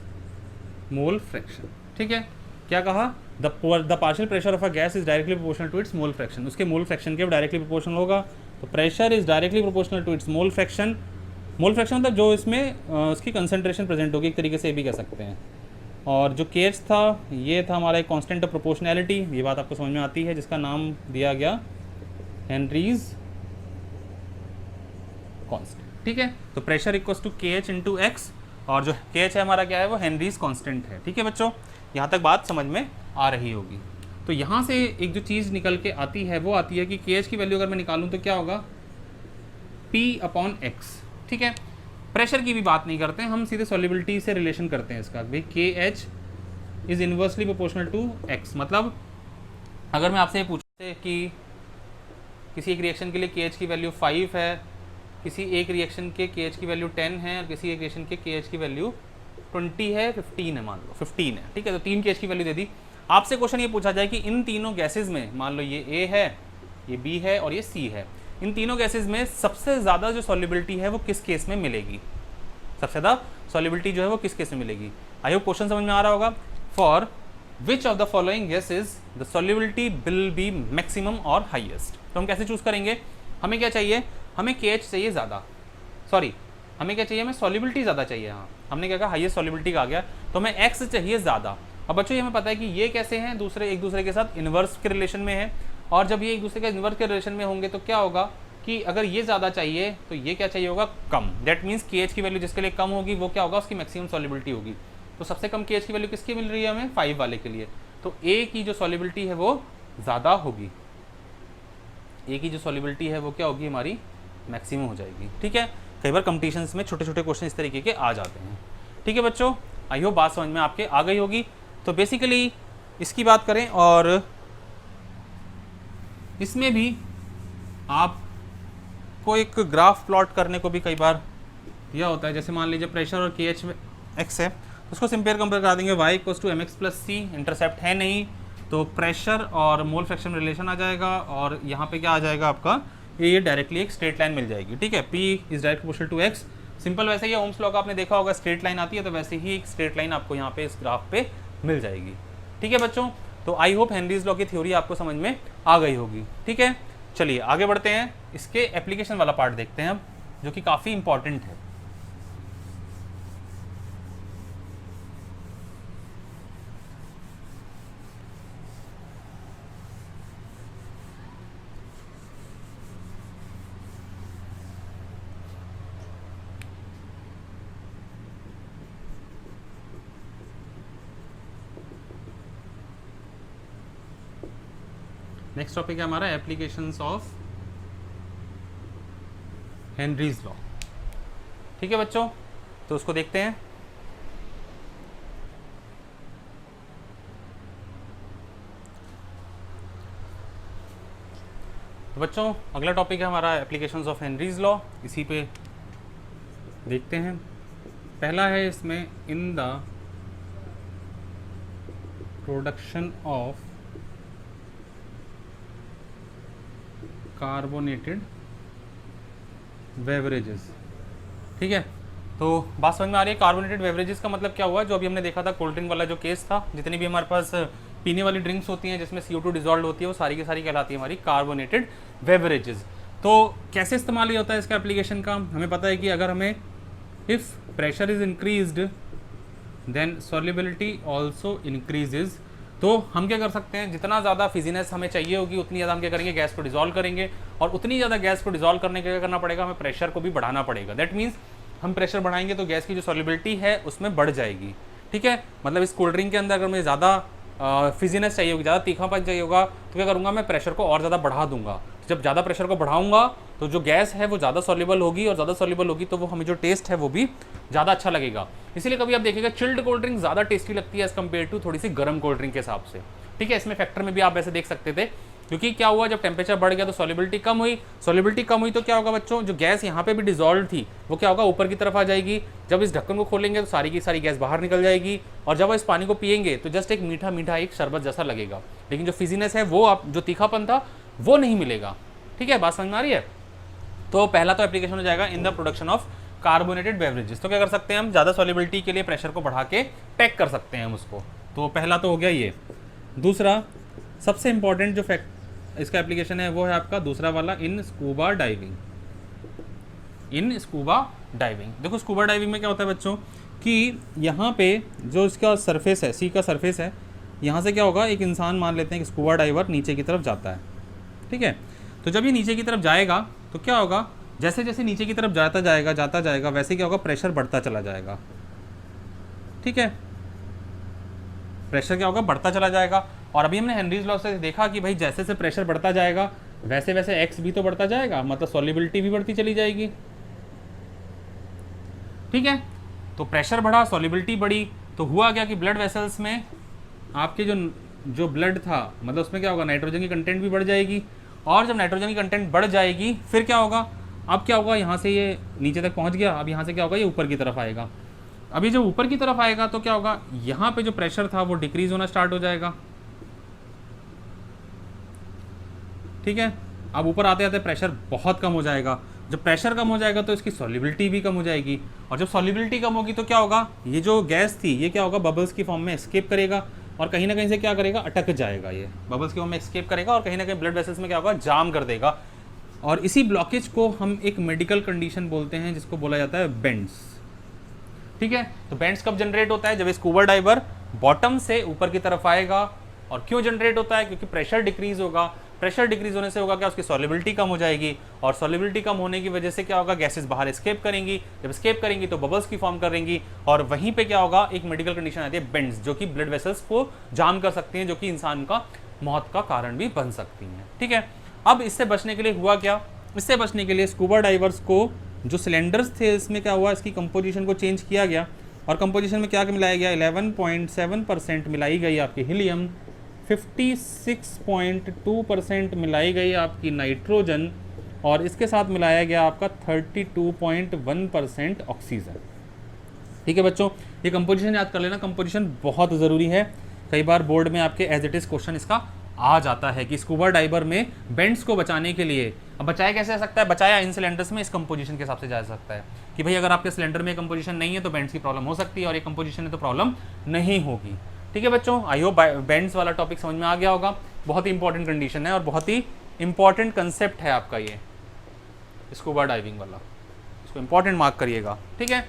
mole fraction. ठीक है, क्या कहा? The partial pressure of a gas is directly proportional to its mole fraction, उसके मोल फ्रैक्शन के डायरेक्टली प्रोपोर्शनल होगा। तो pressure is directly proportional to its mole fraction. Mole fraction मतलब जो इसमें उसकी कंसंट्रेशन प्रेजेंट होगी, एक तरीके से ये भी कह सकते हैं। और जो केएच था ये था हमारा एक कांस्टेंट ऑफ प्रोपोर्शनैलिटी, ये बात आपको समझ में आती है, जिसका नाम दिया गया हेनरीज कांस्टेंट। ठीक है, तो प्रेशर इक्वल्स टू के एच इंटू एक्स, और जो के एच है हमारा क्या है, वो हेनरीज कांस्टेंट है। ठीक है बच्चों, यहाँ तक बात समझ में आ रही होगी। तो यहाँ से एक जो चीज़ निकल के आती है वो आती है कि के एच की वैल्यू अगर मैं निकालूँ तो क्या होगा, P अपॉन एक्स। ठीक है, प्रेशर की भी बात नहीं करते हैं, हम सीधे सॉल्युबिलिटी से रिलेशन करते हैं इसका, भाई K H is inversely proportional to X. मतलब अगर मैं आपसे ये पूछते कि किसी एक रिएक्शन के लिए के एच की वैल्यू 5 है, किसी एक रिएक्शन के के एच की वैल्यू 10 है, और किसी एक रिएक्शन के के एच की वैल्यू 20 है, 15 है, मान लो 15 है। ठीक है, तो 3 के एच की वैल्यू दे दी। आपसे क्वेश्चन ये पूछा जाए कि इन तीनों गैसेज में, मान लो ये ए है, ये बी है और ये सी है, इन तीनों गैसेज में सबसे ज़्यादा जो सॉल्युबिलिटी है वो किस केस में मिलेगी, सबसे ज़्यादा सॉल्युबिलिटी जो है वो किस केस में मिलेगी। आई होप क्वेश्चन समझ में आ रहा होगा। For which of the following gases the solubility will be maximum और हाईएस्ट। तो हम कैसे चूज करेंगे, हमें क्या चाहिए, हमें के एच चाहिए ज़्यादा, सॉरी हमें क्या चाहिए, हमें सॉल्युबिलिटी ज़्यादा चाहिए। हाँ, हमने क्या कहा, हाईएस्ट सॉल्युबिलिटी का आ गया, तो हमें एक्स चाहिए ज़्यादा। अब बच्चों ये हमें पता है कि ये कैसे हैं, एक दूसरे के साथ इन्वर्स के रिलेशन में है, और जब ये एक दूसरे के इन्वर्स के रिलेशन में होंगे तो क्या होगा कि अगर ये ज़्यादा चाहिए तो ये क्या चाहिए होगा, कम। दैट मीन्स के एच की वैल्यू जिसके लिए कम होगी वो क्या होगा, उसकी मैक्सिमम सॉल्युबिलिटी होगी। तो सबसे कम के एच की वैल्यू किसकी मिल रही है हमें, 5 वाले के लिए, तो ए की जो सॉल्युबिलिटी है वो ज़्यादा होगी, ए की जो सॉल्युबिलिटी है वो क्या होगी, हमारी मैक्सिमम हो जाएगी। ठीक है, कई बार कंपटीशंस में छोटे छोटे क्वेश्चन इस तरीके के आ जाते हैं। ठीक है बच्चों, आई होप बात समझ में आपके आ गई होगी। तो बेसिकली इसकी बात करें, और इसमें भी आपको एक ग्राफ प्लॉट करने को भी कई बार दिया होता है। जैसे मान लीजिए प्रेशर और के एच एक्स है, उसको कंपेयर करा देंगे, y equals to mx plus C, intercept है नहीं तो प्रेशर और मोल फ्रैक्शन रिलेशन आ जाएगा, और यहाँ पे क्या आ जाएगा आपका, ये डायरेक्टली एक स्ट्रेट लाइन मिल जाएगी। ठीक है, P is direct proportional to x, simple वैसे ही ओम्स लॉ का आपने देखा होगा, स्ट्रेट लाइन आती है तो वैसे ही एक स्ट्रेट लाइन आपको यहाँ पे इस ग्राफ पे मिल जाएगी। ठीक है बच्चों, तो आई होप हेनरीज लॉ की थ्योरी आपको समझ में आ गई होगी। ठीक है, चलिए आगे बढ़ते हैं, इसके एप्लीकेशन वाला पार्ट देखते हैं अब, जो कि काफ़ी इंपॉर्टेंट है। नेक्स्ट टॉपिक है हमारा एप्लीकेशंस ऑफ हेनरीज लॉ। ठीक है बच्चों, तो उसको देखते हैं। तो बच्चों अगला टॉपिक है हमारा एप्लीकेशंस ऑफ हेनरीज लॉ, इसी पे देखते हैं। पहला है इसमें, in the production of carbonated beverages. ठीक है, तो बात समझ में आ रही है। कार्बोनेटेड बेवरेजेस का मतलब क्या हुआ, जो अभी हमने देखा था कोल्ड ड्रिंक वाला जो केस था, जितनी भी हमारे पास पीने वाली ड्रिंक्स होती हैं जिसमें CO2 डिजॉल्व होती है, वो सारी की सारी कहलाती है हमारी कार्बोनेटेड बेवरेजेस। तो कैसे इस्तेमाल ये होता है इसका एप्लीकेशन का, हमें पता है कि अगर हमें if pressure is increased then solubility also increases, तो हम क्या कर सकते हैं, जितना ज़्यादा फिजीनेस हमें चाहिए होगी उतनी ज़्यादा हम क्या करेंगे, गैस को डिजॉल्व करेंगे, और उतनी ज़्यादा गैस को डिजॉल्व करने के लिए करना पड़ेगा, हमें प्रेशर को भी बढ़ाना पड़ेगा। दैट मीन्स हम प्रेशर बढ़ाएंगे तो गैस की जो सॉल्युबिलिटी है उसमें बढ़ जाएगी। ठीक है, मतलब इस कोल्ड ड्रिंक के अंदर अगर मुझे ज़्यादा फिजीनेस चाहिए होगी, ज़्यादा तीखापन चाहिए होगा, तो क्या करूँगा, मैं प्रेशर को और ज़्यादा बढ़ा दूंगा। जब ज़्यादा प्रेशर को बढ़ाऊंगा तो जो गैस है वो ज़्यादा सॉल्युबल होगी, और ज़्यादा सॉल्युबल होगी तो वो हमें जो टेस्ट है वो भी ज़्यादा अच्छा लगेगा। इसीलिए कभी आप देखिएगा चिल्ड कोल्ड ड्रिंक ज़्यादा टेस्टी लगती है एज़ कम्पेयर टू थोड़ी सी गर्म कोल्ड ड्रिंक के हिसाब से। ठीक है, इसमें फैक्टर में भी आप ऐसे देख सकते थे क्योंकि क्या हुआ, जब टेम्परेचर बढ़ गया तो सॉल्युबिलिटी कम हुई, सॉल्युबिलिटी कम हुई तो क्या होगा बच्चों, जो गैस यहाँ पे भी डिजॉल्व थी वो क्या होगा, ऊपर की तरफ आ जाएगी। जब इस ढक्कन को खोलेंगे तो सारी की सारी गैस बाहर निकल जाएगी, और जब इस पानी को पियेंगे तो जस्ट एक मीठा मीठा एक शरबत जैसा लगेगा, लेकिन जो फिजीनेस है वो आप जो तीखापन था वो नहीं मिलेगा। ठीक है, बात समझ में आ रही है। तो पहला तो एप्लीकेशन हो जाएगा in the production of carbonated beverages. तो क्या कर सकते हैं हम, ज़्यादा सॉल्युबिलिटी के लिए प्रेशर को बढ़ा के पैक कर सकते हैं हम उसको। तो पहला तो हो गया ये। दूसरा सबसे इंपॉर्टेंट जो फैक्ट इसका एप्लीकेशन है वो है आपका दूसरा वाला, इन स्कूबा डाइविंग। इन स्कूबा डाइविंग, देखो स्कूबा डाइविंग में क्या होता है बच्चों कि यहाँ पे जो इसका सरफेस है, सी का सरफेस है, यहाँ से क्या होगा, एक इंसान मान लेते हैं कि स्कूबा डाइवर नीचे की तरफ जाता है। ठीक है, तो जब ये नीचे की तरफ जाएगा तो क्या होगा, जैसे जैसे नीचे की तरफ जाता जाएगा वैसे क्या होगा, प्रेशर बढ़ता चला जाएगा। ठीक है, प्रेशर क्या होगा, बढ़ता चला जाएगा। और अभी हमने हेनरीज लॉ से देखा कि भाई जैसे जैसे प्रेशर बढ़ता जाएगा वैसे वैसे एक्स भी तो बढ़ता जाएगा, मतलब सॉल्युबिलिटी भी बढ़ती चली जाएगी। ठीक है, तो प्रेशर बढ़ा, सॉल्युबिलिटी बढ़ी, तो हुआ क्या कि ब्लड वेसल्स में आपके जो ब्लड था, मतलब उसमें क्या होगा, नाइट्रोजन की कंटेंट भी बढ़ जाएगी। और जब नाइट्रोजन की कंटेंट बढ़ जाएगी फिर क्या होगा, अब क्या होगा, यहाँ से ये नीचे तक पहुँच गया, अब यहाँ से क्या होगा, ये ऊपर की तरफ आएगा। अभी जब ऊपर की तरफ आएगा तो क्या होगा, यहाँ पे जो प्रेशर था वो डिक्रीज होना स्टार्ट हो जाएगा। ठीक है, अब ऊपर आते आते प्रेशर बहुत कम हो जाएगा। जब प्रेशर कम हो जाएगा तो इसकी सॉल्युबिलिटी भी कम हो जाएगी, और जब सॉल्युबिलिटी कम होगी तो क्या होगा, ये जो गैस थी ये क्या होगा, बबल्स की फॉर्म में एस्केप करेगा, और कहीं ना कहीं से क्या करेगा, अटक जाएगा। ये बबल्स की फॉर्म में एस्केप करेगा और कहीं ना कहीं ब्लड वेसल्स में क्या होगा, जाम कर देगा। और इसी ब्लॉकेज को हम एक मेडिकल कंडीशन बोलते हैं जिसको बोला जाता है बेंड्स। ठीक है, तो बेंड्स कब जनरेट होता है, जब स्कूबा डाइवर बॉटम से ऊपर की तरफ आएगा। और क्यों जनरेट होता है, क्योंकि प्रेशर डिक्रीज होगा। प्रेशर डिक्रीज होने से होगा क्या, उसकी सॉल्युबिलिटी कम हो जाएगी, और सॉल्युबिलिटी कम होने की वजह से क्या होगा, गैसेस बाहर एस्केप करेंगी। जब एस्केप करेंगी तो बबल्स की फॉर्म करेंगी, और वहीं पे क्या होगा, एक मेडिकल कंडीशन आती है बेंड्स, जो कि ब्लड वेसल्स को जाम कर सकती हैं, जो कि इंसान का मौत का कारण भी बन सकती हैं। ठीक है, अब इससे बचने के लिए हुआ क्या, इससे बचने के लिए स्कूबा डाइवर्स को जो सिलेंडर्स थे इसमें क्या हुआ, इसकी कंपोजिशन को चेंज किया गया। और कंपोजिशन में क्या मिलाया गया, 11.7% मिलाई गई आपकी हीलियम, 56.2% मिलाई गई आपकी नाइट्रोजन, और इसके साथ मिलाया गया आपका 32.1% ऑक्सीजन। ठीक है बच्चों, ये कंपोजिशन याद कर लेना, कंपोजिशन बहुत ज़रूरी है। कई बार बोर्ड में आपके एज इट इज़ क्वेश्चन इसका आ जाता है कि स्कूबा डाइवर में बेंड्स को बचाने के लिए, अब बचाया कैसे जा सकता है, बचाया इन सिलेंडर्स में इस कंपोजिशन के हिसाब से जा सकता है कि भाई अगर आपके सिलेंडर में कंपोजिशन नहीं है तो बेंड्स की प्रॉब्लम हो सकती है, और ये कंपोजिशन है तो प्रॉब्लम नहीं होगी। ठीक है बच्चों, आई होप बेंड्स वाला टॉपिक समझ में आ गया होगा। बहुत ही इंपॉर्टेंट कंडीशन है और बहुत ही इंपॉर्टेंट कंसेप्ट है आपका ये स्कूबा डाइविंग वाला, इसको इंपॉर्टेंट मार्क करिएगा। ठीक है,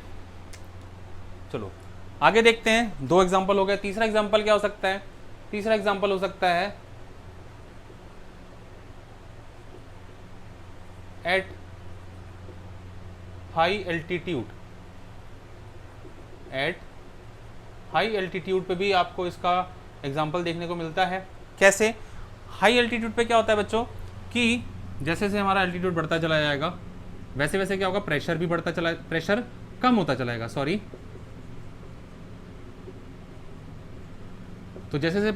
चलो आगे देखते हैं। 2 एग्जाम्पल हो गए, तीसरा एग्जाम्पल क्या हो सकता है, तीसरा एग्जाम्पल हो सकता है at high altitude. At high altitude पे भी आपको इसका एग्जाम्पल देखने को मिलता है। कैसे, हाई एल्टीट्यूड पे क्या होता है बच्चों कि जैसे जैसे हमारा एल्टीट्यूड बढ़ता चला जाएगा वैसे वैसे क्या होगा, प्रेशर भी बढ़ता चला, प्रेशर कम होता चलाएगा, सॉरी। तो जैसे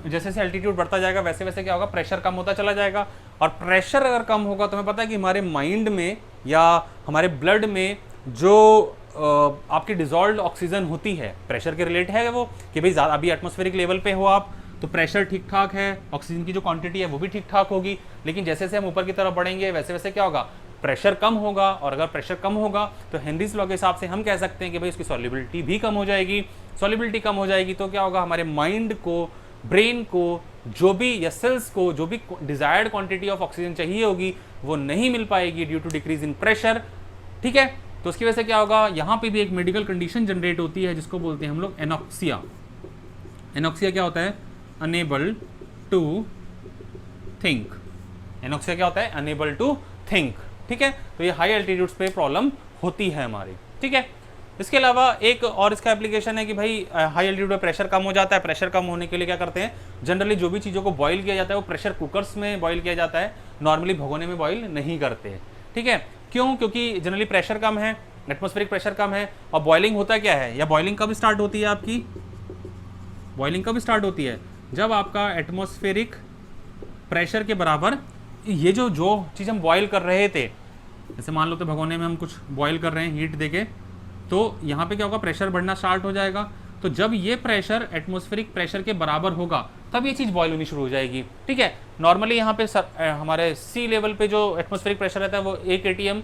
जैसे एल्टीट्यूड बढ़ता जाएगा वैसे वैसे क्या होगा, प्रेशर कम होता चला जाएगा। और प्रेशर अगर कम होगा तो हमें पता है कि हमारे माइंड में या हमारे ब्लड में जो आपकी डिजॉल्व्ड ऑक्सीजन होती है, प्रेशर के रिलेट है वो कि भाई अभी एटमॉस्फेरिक लेवल पे हो आप तो प्रेशर ठीक ठाक है, ऑक्सीजन की जो क्वांटिटी है वो भी ठीक ठाक होगी। लेकिन जैसे जैसे हम ऊपर की तरफ बढ़ेंगे वैसे वैसे क्या होगा, प्रेशर कम होगा। और अगर प्रेशर कम होगा तो हेनरीज लॉ के हिसाब से हम कह सकते हैं कि भाई उसकी सॉल्युबिलिटी भी कम हो जाएगी। सॉल्युबिलिटी कम हो जाएगी तो क्या होगा, हमारे माइंड को, ब्रेन को, जो भी या सेल्स को जो भी डिजायर्ड क्वांटिटी ऑफ ऑक्सीजन चाहिए होगी वो नहीं मिल पाएगी due to decrease in pressure. ठीक है, तो उसकी वजह से क्या होगा, यहाँ पे भी एक मेडिकल कंडीशन जनरेट होती है जिसको बोलते हैं हम लोग एनॉक्सिया। एनॉक्सिया क्या होता है, अनेबल टू थिंक। एनॉक्सिया क्या होता है, अनेबल टू थिंक। ठीक है, तो ये हाई एल्टीट्यूड्स पे प्रॉब्लम होती है हमारी। ठीक है, इसके अलावा एक और इसका एप्लीकेशन है कि भाई हाई एल्टीट्यूड पे प्रेशर कम हो जाता है। प्रेशर कम होने के लिए क्या करते हैं, जनरली जो भी चीज़ों को बॉईल किया जाता है वो प्रेशर कुकर्स में बॉईल किया जाता है, नॉर्मली भगोने में बॉईल नहीं करते। ठीक है, क्यों, क्योंकि जनरली प्रेशर कम है, एटमॉस्फेरिक प्रेशर कम है। और बॉइलिंग होता क्या है, या बॉइलिंग कब स्टार्ट होती है आपकी, बॉइलिंग कब स्टार्ट होती है, जब आपका एटमॉस्फेरिक प्रेशर के बराबर ये जो चीज़ हम बॉयल कर रहे थे, जैसे मान लो तो भगोने में हम कुछ बॉयल कर रहे हैं हीट देके, तो यहाँ पे क्या होगा, प्रेशर बढ़ना स्टार्ट हो जाएगा। तो जब ये प्रेशर एटमॉस्फेरिक प्रेशर के बराबर होगा तब ये चीज़ बॉयल होनी शुरू हो जाएगी। ठीक है, नॉर्मली यहाँ पे हमारे सी लेवल पे जो एटमॉस्फेरिक प्रेशर रहता है वो 1 atm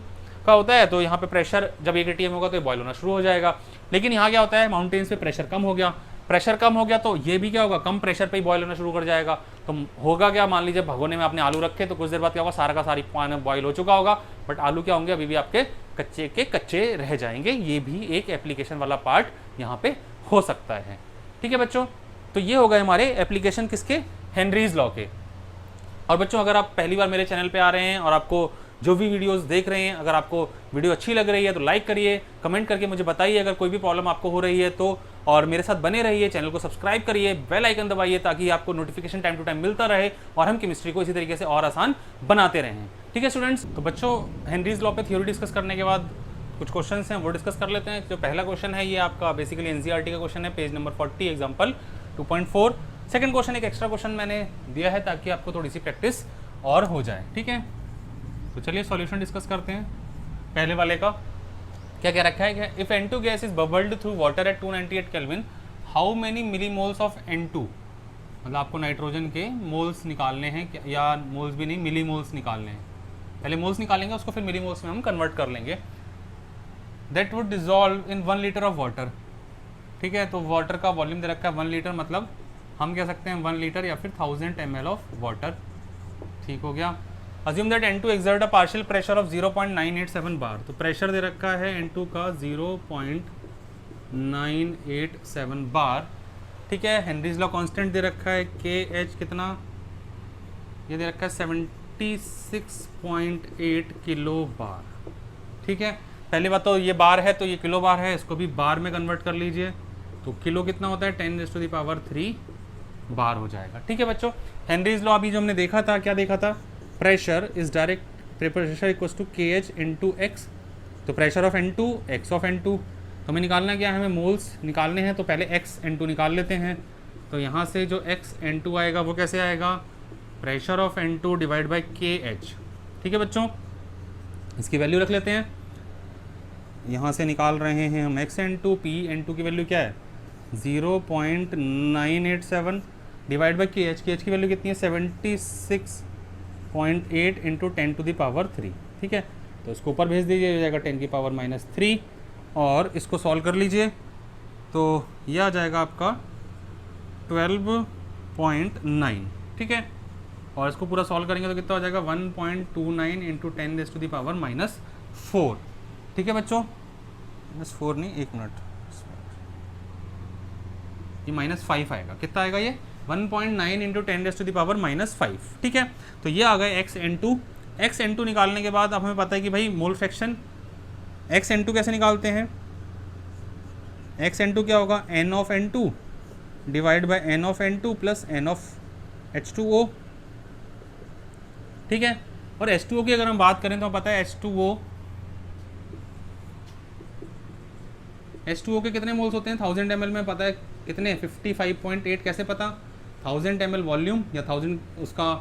का होता है, तो यहाँ पे प्रेशर जब 1 atm होगा तो ये बॉयल होना शुरू हो जाएगा। लेकिन यहाँ क्या होता है, माउंटेन्स पे प्रेशर कम हो गया, प्रेशर कम हो गया तो ये भी क्या होगा, कम प्रेशर पे ही बॉयल होना शुरू कर जाएगा। तो होगा क्या, मान लीजिए भगोने में आपने आलू रखे तो कुछ देर बाद क्या होगा, सारा का सारी पानी बॉयल हो चुका होगा, बट आलू क्या होंगे, अभी भी आपके कच्चे के कच्चे रह जाएंगे। ये भी एक एप्लीकेशन वाला पार्ट यहाँ पे हो सकता है। ठीक है बच्चों, तो ये हो गए हमारे एप्लीकेशन किसके, हेनरीज लॉ के। और बच्चों अगर आप पहली बार मेरे चैनल पे आ रहे हैं और आपको जो भी वीडियोस देख रहे हैं, अगर आपको वीडियो अच्छी लग रही है तो लाइक करिए, कमेंट करके मुझे बताइए अगर कोई भी प्रॉब्लम आपको हो रही है तो, और मेरे साथ बने रहिए, चैनल को सब्सक्राइब करिए, बेल आइकन दबाइए ताकि आपको नोटिफिकेशन टाइम टू टाइम मिलता रहे और हम केमिस्ट्री को इसी तरीके से और आसान बनाते रहें। ठीक है स्टूडेंट्स, तो बच्चों हेनरीज लॉ पे थ्योरी डिस्कस करने के बाद कुछ क्वेश्चन हैं वो डिस्कस कर लेते हैं। जो पहला क्वेश्चन है ये आपका बेसिकली एनसीईआरटी का क्वेश्चन है, page number 40 example 2.4। Second question एक एक्स्ट्रा क्वेश्चन मैंने दिया है ताकि आपको थोड़ी सी प्रैक्टिस और हो जाए। ठीक है, तो चलिए सॉल्यूशन डिस्कस करते हैं। पहले वाले का क्या क्या रखा है, if N2 gas is bubbled through water at 298 kelvin, how many millimoles of N2, मतलब आपको नाइट्रोजन के मोल्स निकालने हैं, या मोल्स भी नहीं मिलीमोल्स निकालने हैं। पहले मोल्स निकालेंगे उसको फिर मिलीमोल्स में हम कन्वर्ट कर लेंगे। That would dissolve in 1 litre of water. ठीक है, तो वाटर का वॉल्यूम दे रखा है 1 लीटर, मतलब हम कह सकते हैं 1 लीटर या फिर 1000 ml ऑफ वाटर। ठीक हो गया। Assume that N2 exert a partial pressure of 0.987 बार, तो प्रेशर दे रखा है N2 का 0.987 बार। ठीक है, हेनरीज लॉ कांस्टेंट दे रखा है KH कितना, ये दे रखा है 76.8 किलो बार। ठीक है, पहली बात तो ये बार है तो ये किलो बार है, इसको भी बार में कन्वर्ट कर लीजिए, तो किलो कितना होता है 10⁻³ बार हो जाएगा। ठीक है बच्चों, हेनरीज लॉ अभी जो हमने देखा था, क्या देखा था, pressure is direct pressure equals to KH into x, तो pressure of N2 x of N2, तो हमें निकालना क्या है, हमें मोल्स निकालने हैं, तो पहले एक्स N2 निकाल लेते हैं। तो यहाँ से जो एक्स N2 आएगा वो कैसे आएगा, pressure of N2 divide by KH। ठीक है बच्चों, इसकी वैल्यू रख लेते हैं, यहाँ से निकाल रहे हैं हम एक्स N2, पी N2 की वैल्यू क्या है 0.987 डिवाइड बाई KH, KH की वैल्यू कितनी है 76.8 इंटू 10⁻3। ठीक है, तो इसको ऊपर भेज दीजिए, हो जाएगा 10⁻³ और इसको सॉल्व कर लीजिए, तो यह आ जाएगा आपका 12.9। ठीक है, और इसको पूरा सॉल्व करेंगे तो कितना हो जाएगा 1.29 इंटू 10⁻⁴। ठीक है बच्चों, -4 नहीं, एक मिनट, ये -5 आएगा, कितना आएगा ये 1.9 इंटू 10⁻⁻5। ठीक है, तो ये आ गए एक्स N2 निकालने के बाद अब हमें पता है कि भाई मोल फ्रैक्शन एक्स N2 कैसे निकालते हैं, एक्स N2 क्या होगा N of N2 divide by N of N2 plus N of H2O। ठीक है, और H2O की अगर हम बात करें तो पता है H2O के कितने मोल्स होते हैं 1000 ml में, पता है कितने 55.8। कैसे पता, 1000 ml वॉल्यूम या 1000 उसका,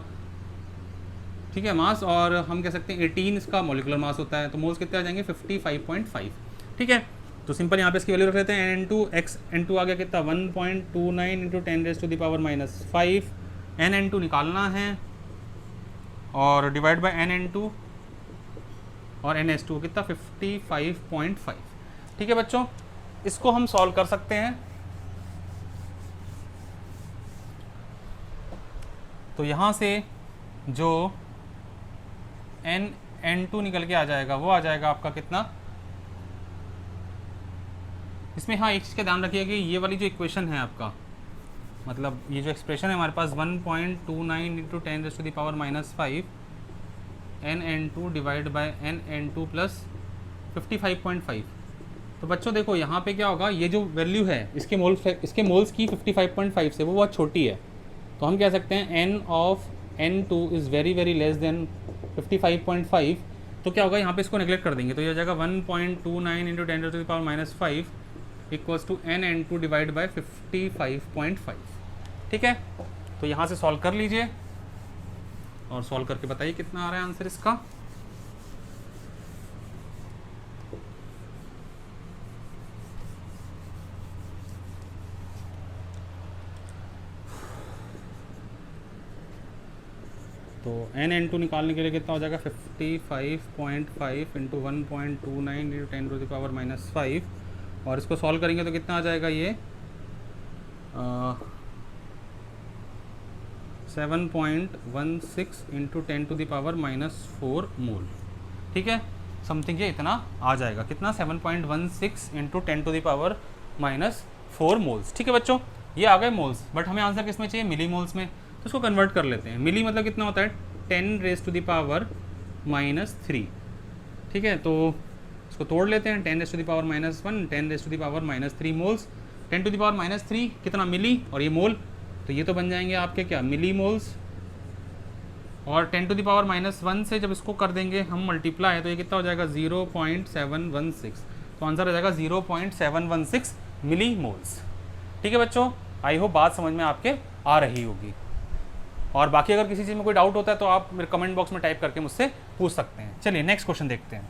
ठीक है, मास, और हम कह सकते हैं 18 इसका मॉलिकुलर मास होता है, तो मोल्स कितने आ जाएंगे 55.5। ठीक है, तो सिंपल यहाँ पे इसकी वैल्यू रख लेते हैं, N2 एक्स N2 आ गया कितना 1.29 इंटू 10⁻⁻5, N निकालना है और डिवाइड बाई N और NH2 कितना 55.5। ठीक है बच्चों, इसको हम सॉल्व कर सकते हैं, तो यहाँ से जो N2 निकल के आ जाएगा वो आ जाएगा आपका कितना, इसमें हाँ एक चीज़ का ध्यान रखिए कि ये वाली जो इक्वेशन है आपका, मतलब ये जो एक्सप्रेशन है हमारे पास 1.29 into 10⁻⁻5 N2 divide by N2 plus 55.5। तो बच्चों देखो यहाँ पे क्या होगा, ये जो वैल्यू है इसके मोल्स की 55.5 से वो बहुत छोटी है, तो हम कह सकते हैं N of N2 is very very less than 55.5। तो क्या होगा, यहाँ पे इसको नेगलेक्ट कर देंगे, तो ये हो जाएगा 1.29 into 10⁻⁻5 equals to N2 divide by 55.5। ठीक है, तो यहाँ से सॉल्व कर लीजिए, और सॉल्व करके बताइए कितना आ रहा है आंसर इसका। तो एन एन टू निकालने के लिए कितना हो जाएगा 55.5 इंटू 1.29 इंटू 10⁻⁻5 और इसको सॉल्व करेंगे तो कितना आ जाएगा ये 7.16 इंटू 10⁻⁻4 मोल। ठीक है, समथिंग ये इतना आ जाएगा, कितना 7.16 इंटू 10⁻⁻4 मोल्स। ठीक है बच्चों, ये आ गए मोल्स, बट हमें आंसर किस में चाहिए, मिली मोल्स में। तो इसको कन्वर्ट कर लेते हैं। मिली मतलब कितना होता है 10⁻⁻3। ठीक है, तो इसको तोड़ लेते हैं। 10⁻⁻1 10⁻⁻3 मोल्स। 10⁻³ कितना मिली और ये मोल, तो ये तो बन जाएंगे आपके क्या मिली मोल्स। और 10⁻⁻1 से जब इसको कर देंगे हम मल्टीप्लाई, तो ये कितना हो जाएगा 0.716। तो आंसर हो जाएगा 0.716 मिली मोल्स। ठीक है बच्चों, आई होप बात समझ में आपके आ रही होगी। और बाकी अगर किसी चीज़ में कोई डाउट होता है तो आप मेरे कमेंट बॉक्स में टाइप करके मुझसे पूछ सकते हैं। चलिए नेक्स्ट क्वेश्चन देखते हैं।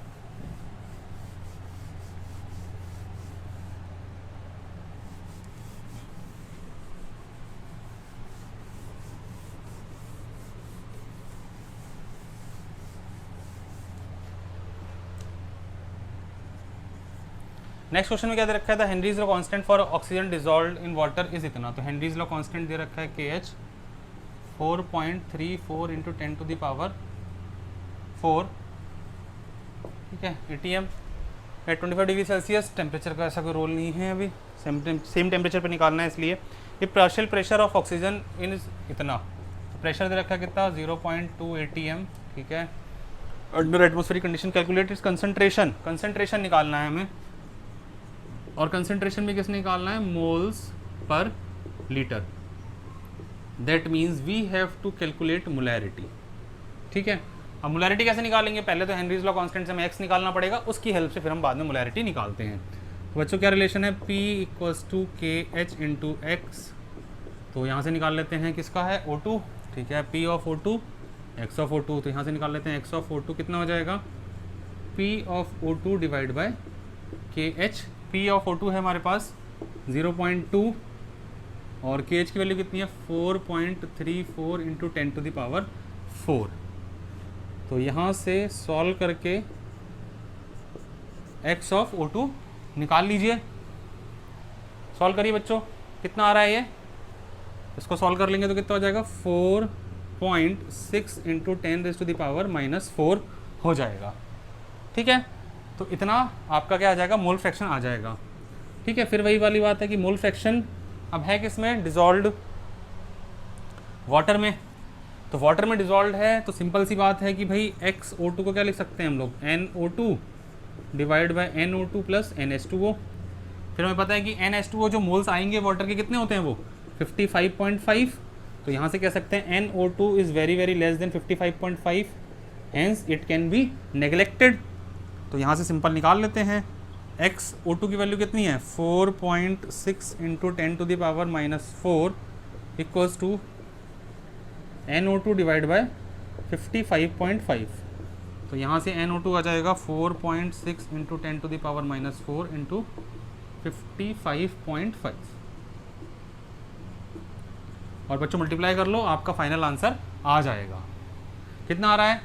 नेक्स्ट क्वेश्चन में क्या दे रखा है, the Henry's law constant for oxygen dissolved in water is इतना। तो हेनरीज लॉ कांस्टेंट दे रखा है KH 4.34 इंटू 10⁴। ठीक है, ATM at 25 degree Celsius. Temperature का ऐसा कोई रोल नहीं है, अभी सेम टेम्परेचर पे निकालना है, इसलिए ये partial pressure of oxygen in इतना। तो प्रेशर दे रखा है कितना 0.2 ATM। ठीक है, under atmospheric condition calculate is concentration. Concentration निकालना है हमें, और कंसंट्रेशन भी किसने निकालना है, moles per litre. That means we have to calculate molarity. ठीक है, अब मोलैरिटी कैसे निकालेंगे, पहले तो हेनरीज लॉ कांस्टेंट से हमें एक्स निकालना पड़ेगा, उसकी हेल्प से फिर हम बाद में मोलैरिटी निकालते हैं। तो बच्चों क्या रिलेशन है, P = KH इंटू एक्स। तो यहाँ से निकाल लेते हैं किसका है O2। ठीक है, P of O2 X of O2। तो यहाँ से निकाल लेते हैं X ऑफ O2 कितना हो जाएगा, P of O2 divide by KH। P of O2 है हमारे पास 0.2 और KH की वैल्यू कितनी है 4.34 इंटू 10⁴। तो यहाँ से सॉल्व करके X ऑफ O2 निकाल लीजिए। सॉल्व करिए बच्चों, कितना आ रहा है ये, इसको सॉल्व कर लेंगे तो कितना हो जाएगा 4.6 इंटू 10⁻⁻4 हो जाएगा। ठीक है, तो इतना आपका क्या आ जाएगा, मोल फ्रैक्शन आ जाएगा। ठीक है, फिर वही वाली बात है कि मोल फ्रैक्शन अब है किसमें, डिजॉल्व्ड वाटर में। तो वाटर में डिजॉल्व्ड है, तो सिंपल सी बात है कि भाई XO2 को क्या लिख सकते हैं हम लोग, NO2 divide bye NO2 plus NH2O। फिर हमें पता है कि NH2O जो मोल्स आएंगे वाटर के कितने होते हैं वो 55.5। तो यहाँ से कह सकते हैं NO2 is very very less than 55.5, hence it can be neglected. तो यहाँ से सिंपल निकाल लेते हैं। XO2 की वैल्यू कितनी है 4.6 into 10⁻⁻4 equals to NO2 divide by 55.5। तो यहाँ से NO2 आ जाएगा 4.6 इंटू 10⁻⁻4 इंटू 55.5। और बच्चों मल्टीप्लाई कर लो, आपका फाइनल आंसर आ जाएगा। कितना आ रहा है,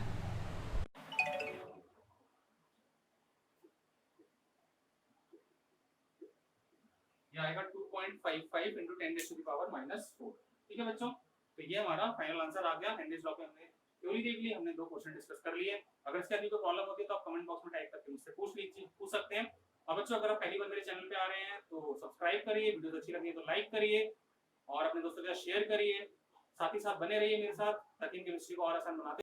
ये आएगा 2.55 इंटू 10⁻⁻4। ठीक है बच्चों, तो ये हमारा फाइनल आंसर आ गया। हेनरीज लॉ पे हमने थ्योरी देख ली, हमने 2 क्वेश्चन डिस्कस कर लिए। अगर इसके आगे कोई प्रॉब्लम होती है तो आप कमेंट बॉक्स में टाइप करके मुझसे पूछ सकते हैं। और बच्चों अगर आप पहली बार मेरे चैनल पे आ रहे हैं तो सब्सक्राइब करिए, वीडियो अच्छी लगी तो लाइक करिए और अपने दोस्तों के साथ शेयर करिए। साथ ही साथ बने रहिए मेरे साथ ताकि इन केमिस्ट्री को और आसान बनाते